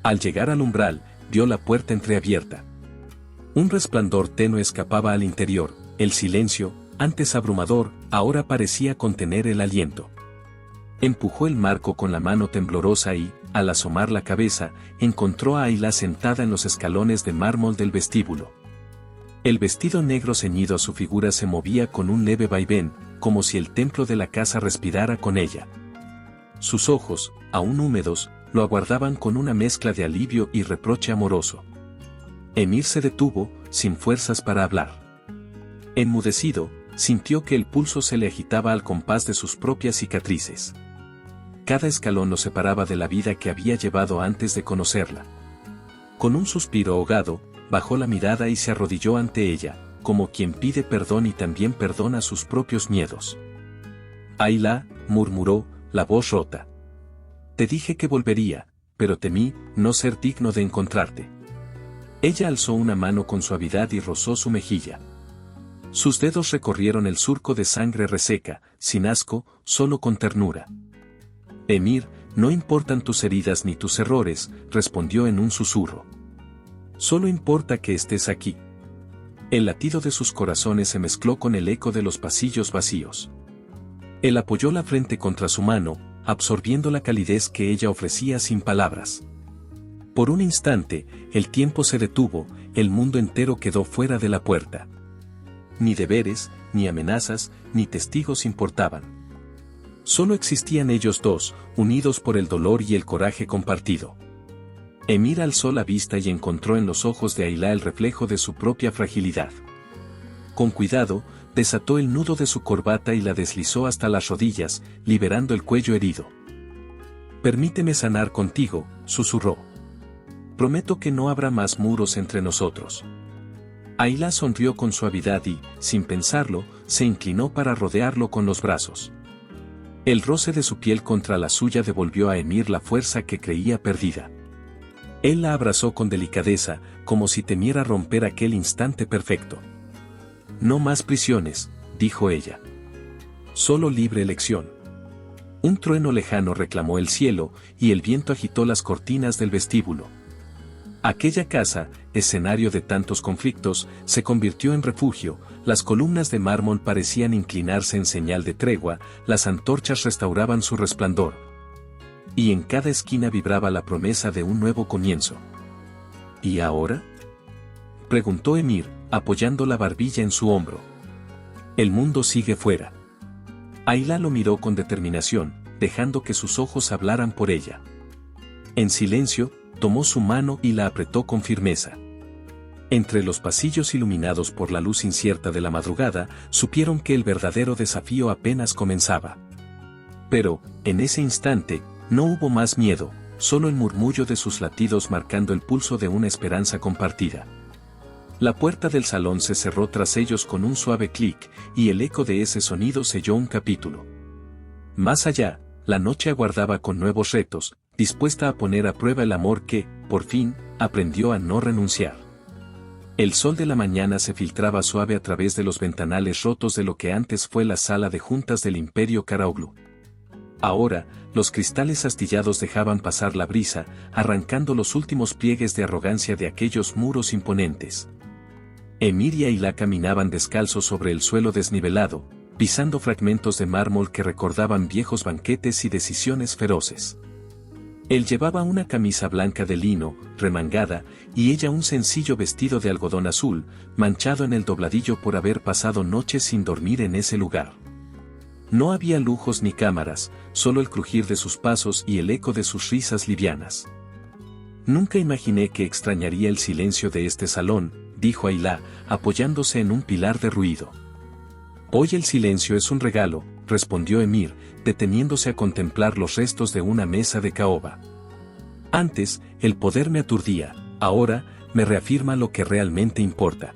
Al llegar al umbral, vio la puerta entreabierta. Un resplandor tenue escapaba al interior, el silencio, antes abrumador, ahora parecía contener el aliento. Empujó el marco con la mano temblorosa y, al asomar la cabeza, encontró a Ayla sentada en los escalones de mármol del vestíbulo. El vestido negro ceñido a su figura se movía con un leve vaivén, como si el templo de la casa respirara con ella. Sus ojos, aún húmedos, lo aguardaban con una mezcla de alivio y reproche amoroso. Emir se detuvo, sin fuerzas para hablar. Enmudecido, sintió que el pulso se le agitaba al compás de sus propias cicatrices. Cada escalón lo separaba de la vida que había llevado antes de conocerla. Con un suspiro ahogado, bajó la mirada y se arrodilló ante ella, como quien pide perdón y también perdona sus propios miedos. Ayla, murmuró, la voz rota. Te dije que volvería, pero temí no ser digno de encontrarte. Ella alzó una mano con suavidad y rozó su mejilla. Sus dedos recorrieron el surco de sangre reseca, sin asco, solo con ternura. Emir, no importan tus heridas ni tus errores, respondió en un susurro. Solo importa que estés aquí. El latido de sus corazones se mezcló con el eco de los pasillos vacíos. Él apoyó la frente contra su mano, absorbiendo la calidez que ella ofrecía sin palabras. Por un instante, el tiempo se detuvo, el mundo entero quedó fuera de la puerta. Ni deberes, ni amenazas, ni testigos importaban. Solo existían ellos dos, unidos por el dolor y el coraje compartido. Emir alzó la vista y encontró en los ojos de Ayla el reflejo de su propia fragilidad. Con cuidado, desató el nudo de su corbata y la deslizó hasta las rodillas, liberando el cuello herido. «Permíteme sanar contigo», susurró. «Prometo que no habrá más muros entre nosotros». Ayla sonrió con suavidad y, sin pensarlo, se inclinó para rodearlo con los brazos. El roce de su piel contra la suya devolvió a Emir la fuerza que creía perdida. Él la abrazó con delicadeza, como si temiera romper aquel instante perfecto. «No más prisiones», dijo ella. «Solo libre elección». Un trueno lejano reclamó el cielo, y el viento agitó las cortinas del vestíbulo. Aquella casa, escenario de tantos conflictos, se convirtió en refugio, las columnas de mármol parecían inclinarse en señal de tregua, las antorchas restauraban su resplandor. Y en cada esquina vibraba la promesa de un nuevo comienzo. ¿Y ahora?, preguntó Emir, apoyando la barbilla en su hombro. «El mundo sigue fuera». Ayla lo miró con determinación, dejando que sus ojos hablaran por ella. En silencio, tomó su mano y la apretó con firmeza. Entre los pasillos iluminados por la luz incierta de la madrugada, supieron que el verdadero desafío apenas comenzaba. Pero, en ese instante, no hubo más miedo, solo el murmullo de sus latidos marcando el pulso de una esperanza compartida. La puerta del salón se cerró tras ellos con un suave clic, y el eco de ese sonido selló un capítulo. Más allá, la noche aguardaba con nuevos retos, dispuesta a poner a prueba el amor que, por fin, aprendió a no renunciar. El sol de la mañana se filtraba suave a través de los ventanales rotos de lo que antes fue la sala de juntas del Imperio Karaoglu. Ahora, los cristales astillados dejaban pasar la brisa, arrancando los últimos pliegues de arrogancia de aquellos muros imponentes. Emir y Ayla caminaban descalzos sobre el suelo desnivelado, pisando fragmentos de mármol que recordaban viejos banquetes y decisiones feroces. Él llevaba una camisa blanca de lino, remangada, y ella un sencillo vestido de algodón azul, manchado en el dobladillo por haber pasado noches sin dormir en ese lugar. No había lujos ni cámaras, solo el crujir de sus pasos y el eco de sus risas livianas. «Nunca imaginé que extrañaría el silencio de este salón», dijo Ayla, apoyándose en un pilar de ruido. «Hoy el silencio es un regalo», respondió Emir, deteniéndose a contemplar los restos de una mesa de caoba. «Antes, el poder me aturdía, ahora, me reafirma lo que realmente importa».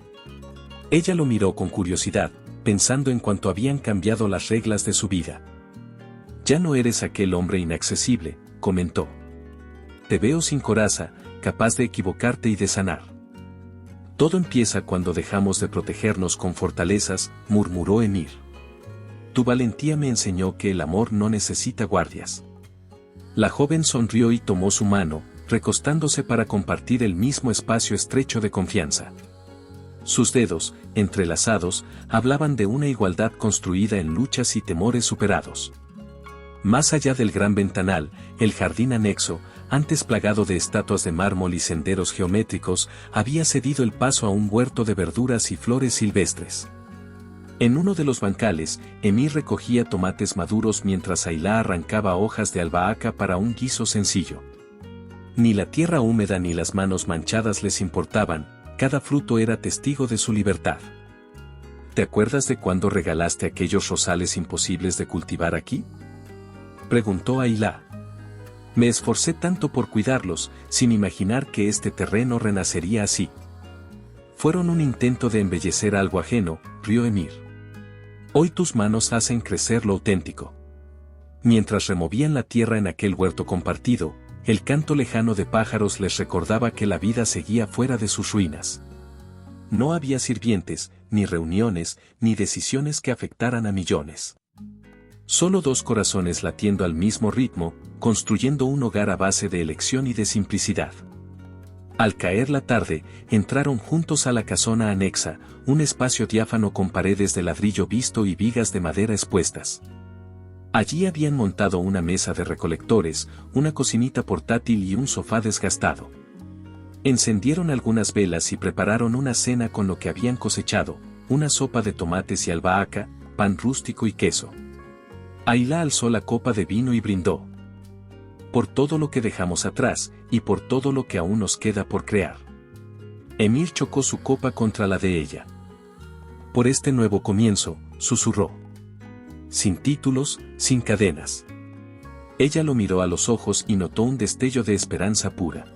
Ella lo miró con curiosidad, pensando en cuánto habían cambiado las reglas de su vida. «Ya no eres aquel hombre inaccesible», comentó. «Te veo sin coraza, capaz de equivocarte y de sanar». «Todo empieza cuando dejamos de protegernos con fortalezas», murmuró Emir. «Tu valentía me enseñó que el amor no necesita guardias». La joven sonrió y tomó su mano, recostándose para compartir el mismo espacio estrecho de confianza. Sus dedos, entrelazados, hablaban de una igualdad construida en luchas y temores superados. Más allá del gran ventanal, el jardín anexo, antes plagado de estatuas de mármol y senderos geométricos, había cedido el paso a un huerto de verduras y flores silvestres. En uno de los bancales, Emir recogía tomates maduros mientras Ayla arrancaba hojas de albahaca para un guiso sencillo. Ni la tierra húmeda ni las manos manchadas les importaban, cada fruto era testigo de su libertad. «¿Te acuerdas de cuando regalaste aquellos rosales imposibles de cultivar aquí?», preguntó Ayla. «Me esforcé tanto por cuidarlos, sin imaginar que este terreno renacería así». «Fueron un intento de embellecer algo ajeno», rió Emir. «Hoy tus manos hacen crecer lo auténtico». Mientras removían la tierra en aquel huerto compartido, el canto lejano de pájaros les recordaba que la vida seguía fuera de sus ruinas. No había sirvientes, ni reuniones, ni decisiones que afectaran a millones. Solo dos corazones latiendo al mismo ritmo, construyendo un hogar a base de elección y de simplicidad. Al caer la tarde, entraron juntos a la casona anexa, un espacio diáfano con paredes de ladrillo visto y vigas de madera expuestas. Allí habían montado una mesa de recolectores, una cocinita portátil y un sofá desgastado. Encendieron algunas velas y prepararon una cena con lo que habían cosechado, una sopa de tomates y albahaca, pan rústico y queso. Ayla alzó la copa de vino y brindó. Por todo lo que dejamos atrás, y por todo lo que aún nos queda por crear. Emir chocó su copa contra la de ella. Por este nuevo comienzo, susurró. Sin títulos, sin cadenas. Ella lo miró a los ojos y notó un destello de esperanza pura.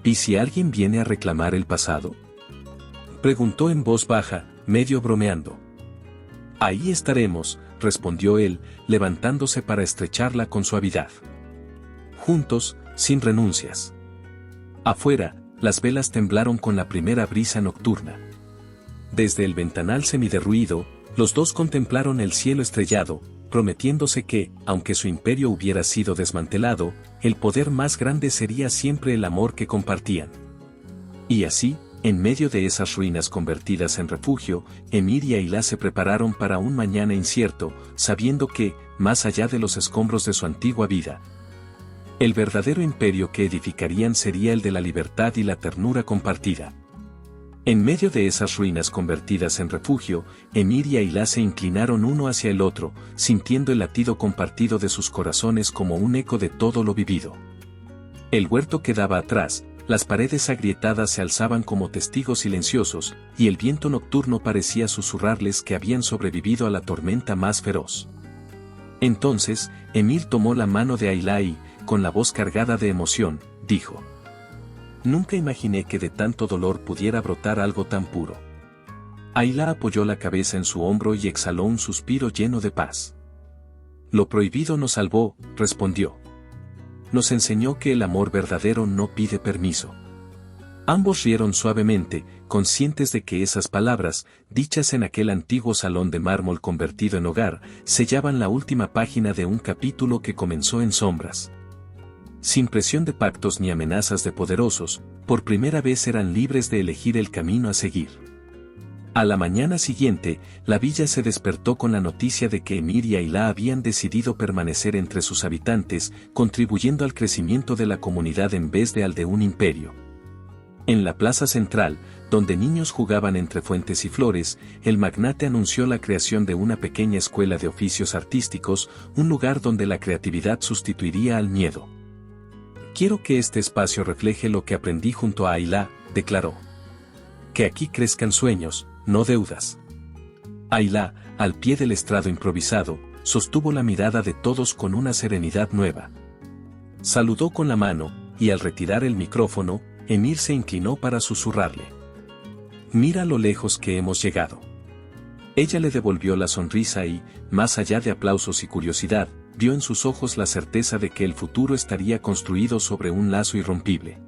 ¿Y si alguien viene a reclamar el pasado? Preguntó en voz baja, medio bromeando. Ahí estaremos, respondió él, levantándose para estrecharla con suavidad. Juntos, sin renuncias. Afuera, las velas temblaron con la primera brisa nocturna. Desde el ventanal semiderruido, los dos contemplaron el cielo estrellado, prometiéndose que, aunque su imperio hubiera sido desmantelado, el poder más grande sería siempre el amor que compartían. Y así, en medio de esas ruinas convertidas en refugio, Emir y Ayla se prepararon para un mañana incierto, sabiendo que, más allá de los escombros de su antigua vida, el verdadero imperio que edificarían sería el de la libertad y la ternura compartida. En medio de esas ruinas convertidas en refugio, Emir y Ayla se inclinaron uno hacia el otro, sintiendo el latido compartido de sus corazones como un eco de todo lo vivido. El huerto quedaba atrás, las paredes agrietadas se alzaban como testigos silenciosos, y el viento nocturno parecía susurrarles que habían sobrevivido a la tormenta más feroz. Entonces, Emir tomó la mano de Ayla y, con la voz cargada de emoción, dijo: Nunca imaginé que de tanto dolor pudiera brotar algo tan puro. Ayla apoyó la cabeza en su hombro y exhaló un suspiro lleno de paz. Lo prohibido nos salvó, respondió. Nos enseñó que el amor verdadero no pide permiso. Ambos rieron suavemente, conscientes de que esas palabras, dichas en aquel antiguo salón de mármol convertido en hogar, sellaban la última página de un capítulo que comenzó en sombras. Sin presión de pactos ni amenazas de poderosos, por primera vez eran libres de elegir el camino a seguir. A la mañana siguiente, la villa se despertó con la noticia de que Emir y Ayla habían decidido permanecer entre sus habitantes, contribuyendo al crecimiento de la comunidad en vez de al de un imperio. En la plaza central, donde niños jugaban entre fuentes y flores, el magnate anunció la creación de una pequeña escuela de oficios artísticos, un lugar donde la creatividad sustituiría al miedo. Quiero que este espacio refleje lo que aprendí junto a Ayla, declaró. Que aquí crezcan sueños, no deudas. Ayla, al pie del estrado improvisado, sostuvo la mirada de todos con una serenidad nueva. Saludó con la mano, y al retirar el micrófono, Emir se inclinó para susurrarle. Mira lo lejos que hemos llegado. Ella le devolvió la sonrisa y, más allá de aplausos y curiosidad, vio en sus ojos la certeza de que el futuro estaría construido sobre un lazo irrompible.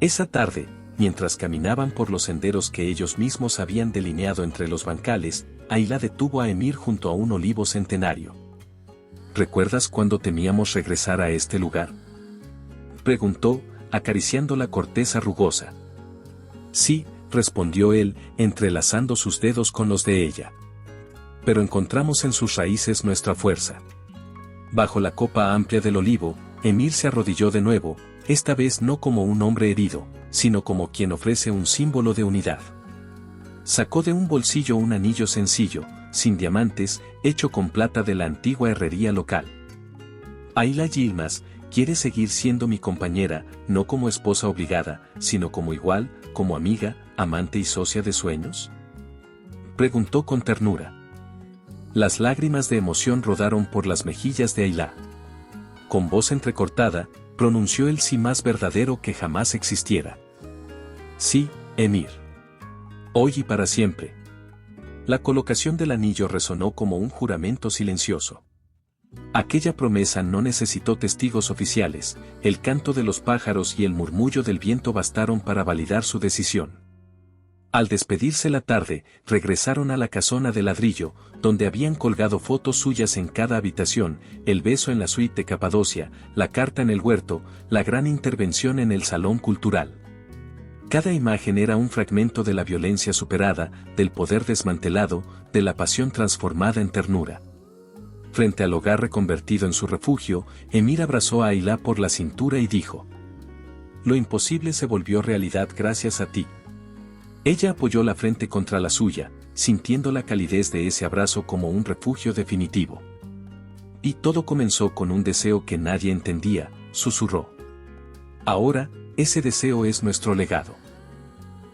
Esa tarde, mientras caminaban por los senderos que ellos mismos habían delineado entre los bancales, Ayla detuvo a Emir junto a un olivo centenario. ¿Recuerdas cuando temíamos regresar a este lugar?, preguntó, acariciando la corteza rugosa. Sí, respondió él, entrelazando sus dedos con los de ella. Pero encontramos en sus raíces nuestra fuerza. Bajo la copa amplia del olivo, Emir se arrodilló de nuevo, esta vez no como un hombre herido, sino como quien ofrece un símbolo de unidad. Sacó de un bolsillo un anillo sencillo, sin diamantes, hecho con plata de la antigua herrería local. Ayla Yilmaz, ¿quieres seguir siendo mi compañera, no como esposa obligada, sino como igual, como amiga, amante y socia de sueños?, preguntó con ternura. Las lágrimas de emoción rodaron por las mejillas de Ayla. Con voz entrecortada, pronunció el sí más verdadero que jamás existiera. Sí, Emir. Hoy y para siempre. La colocación del anillo resonó como un juramento silencioso. Aquella promesa no necesitó testigos oficiales, el canto de los pájaros y el murmullo del viento bastaron para validar su decisión. Al despedirse la tarde, regresaron a la casona de ladrillo, donde habían colgado fotos suyas en cada habitación, el beso en la suite de Capadocia, la carta en el huerto, la gran intervención en el salón cultural. Cada imagen era un fragmento de la violencia superada, del poder desmantelado, de la pasión transformada en ternura. Frente al hogar reconvertido en su refugio, Emir abrazó a Ayla por la cintura y dijo: «Lo imposible se volvió realidad gracias a ti». Ella apoyó la frente contra la suya, sintiendo la calidez de ese abrazo como un refugio definitivo. «Y todo comenzó con un deseo que nadie entendía», susurró. «Ahora, ese deseo es nuestro legado».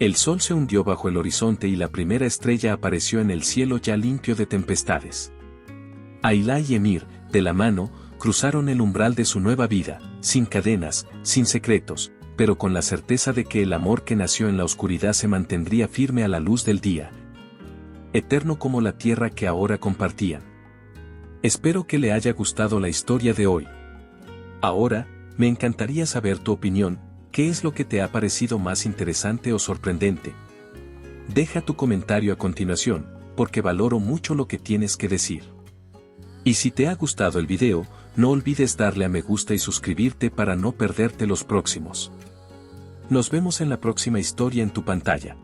El sol se hundió bajo el horizonte y la primera estrella apareció en el cielo ya limpio de tempestades. Ayla y Emir, de la mano, cruzaron el umbral de su nueva vida, sin cadenas, sin secretos, pero con la certeza de que el amor que nació en la oscuridad se mantendría firme a la luz del día, eterno como la tierra que ahora compartían. Espero que le haya gustado la historia de hoy. Ahora, me encantaría saber tu opinión. ¿Qué es lo que te ha parecido más interesante o sorprendente? Deja tu comentario a continuación, porque valoro mucho lo que tienes que decir. Y si te ha gustado el video, no olvides darle a me gusta y suscribirte para no perderte los próximos. Nos vemos en la próxima historia en tu pantalla.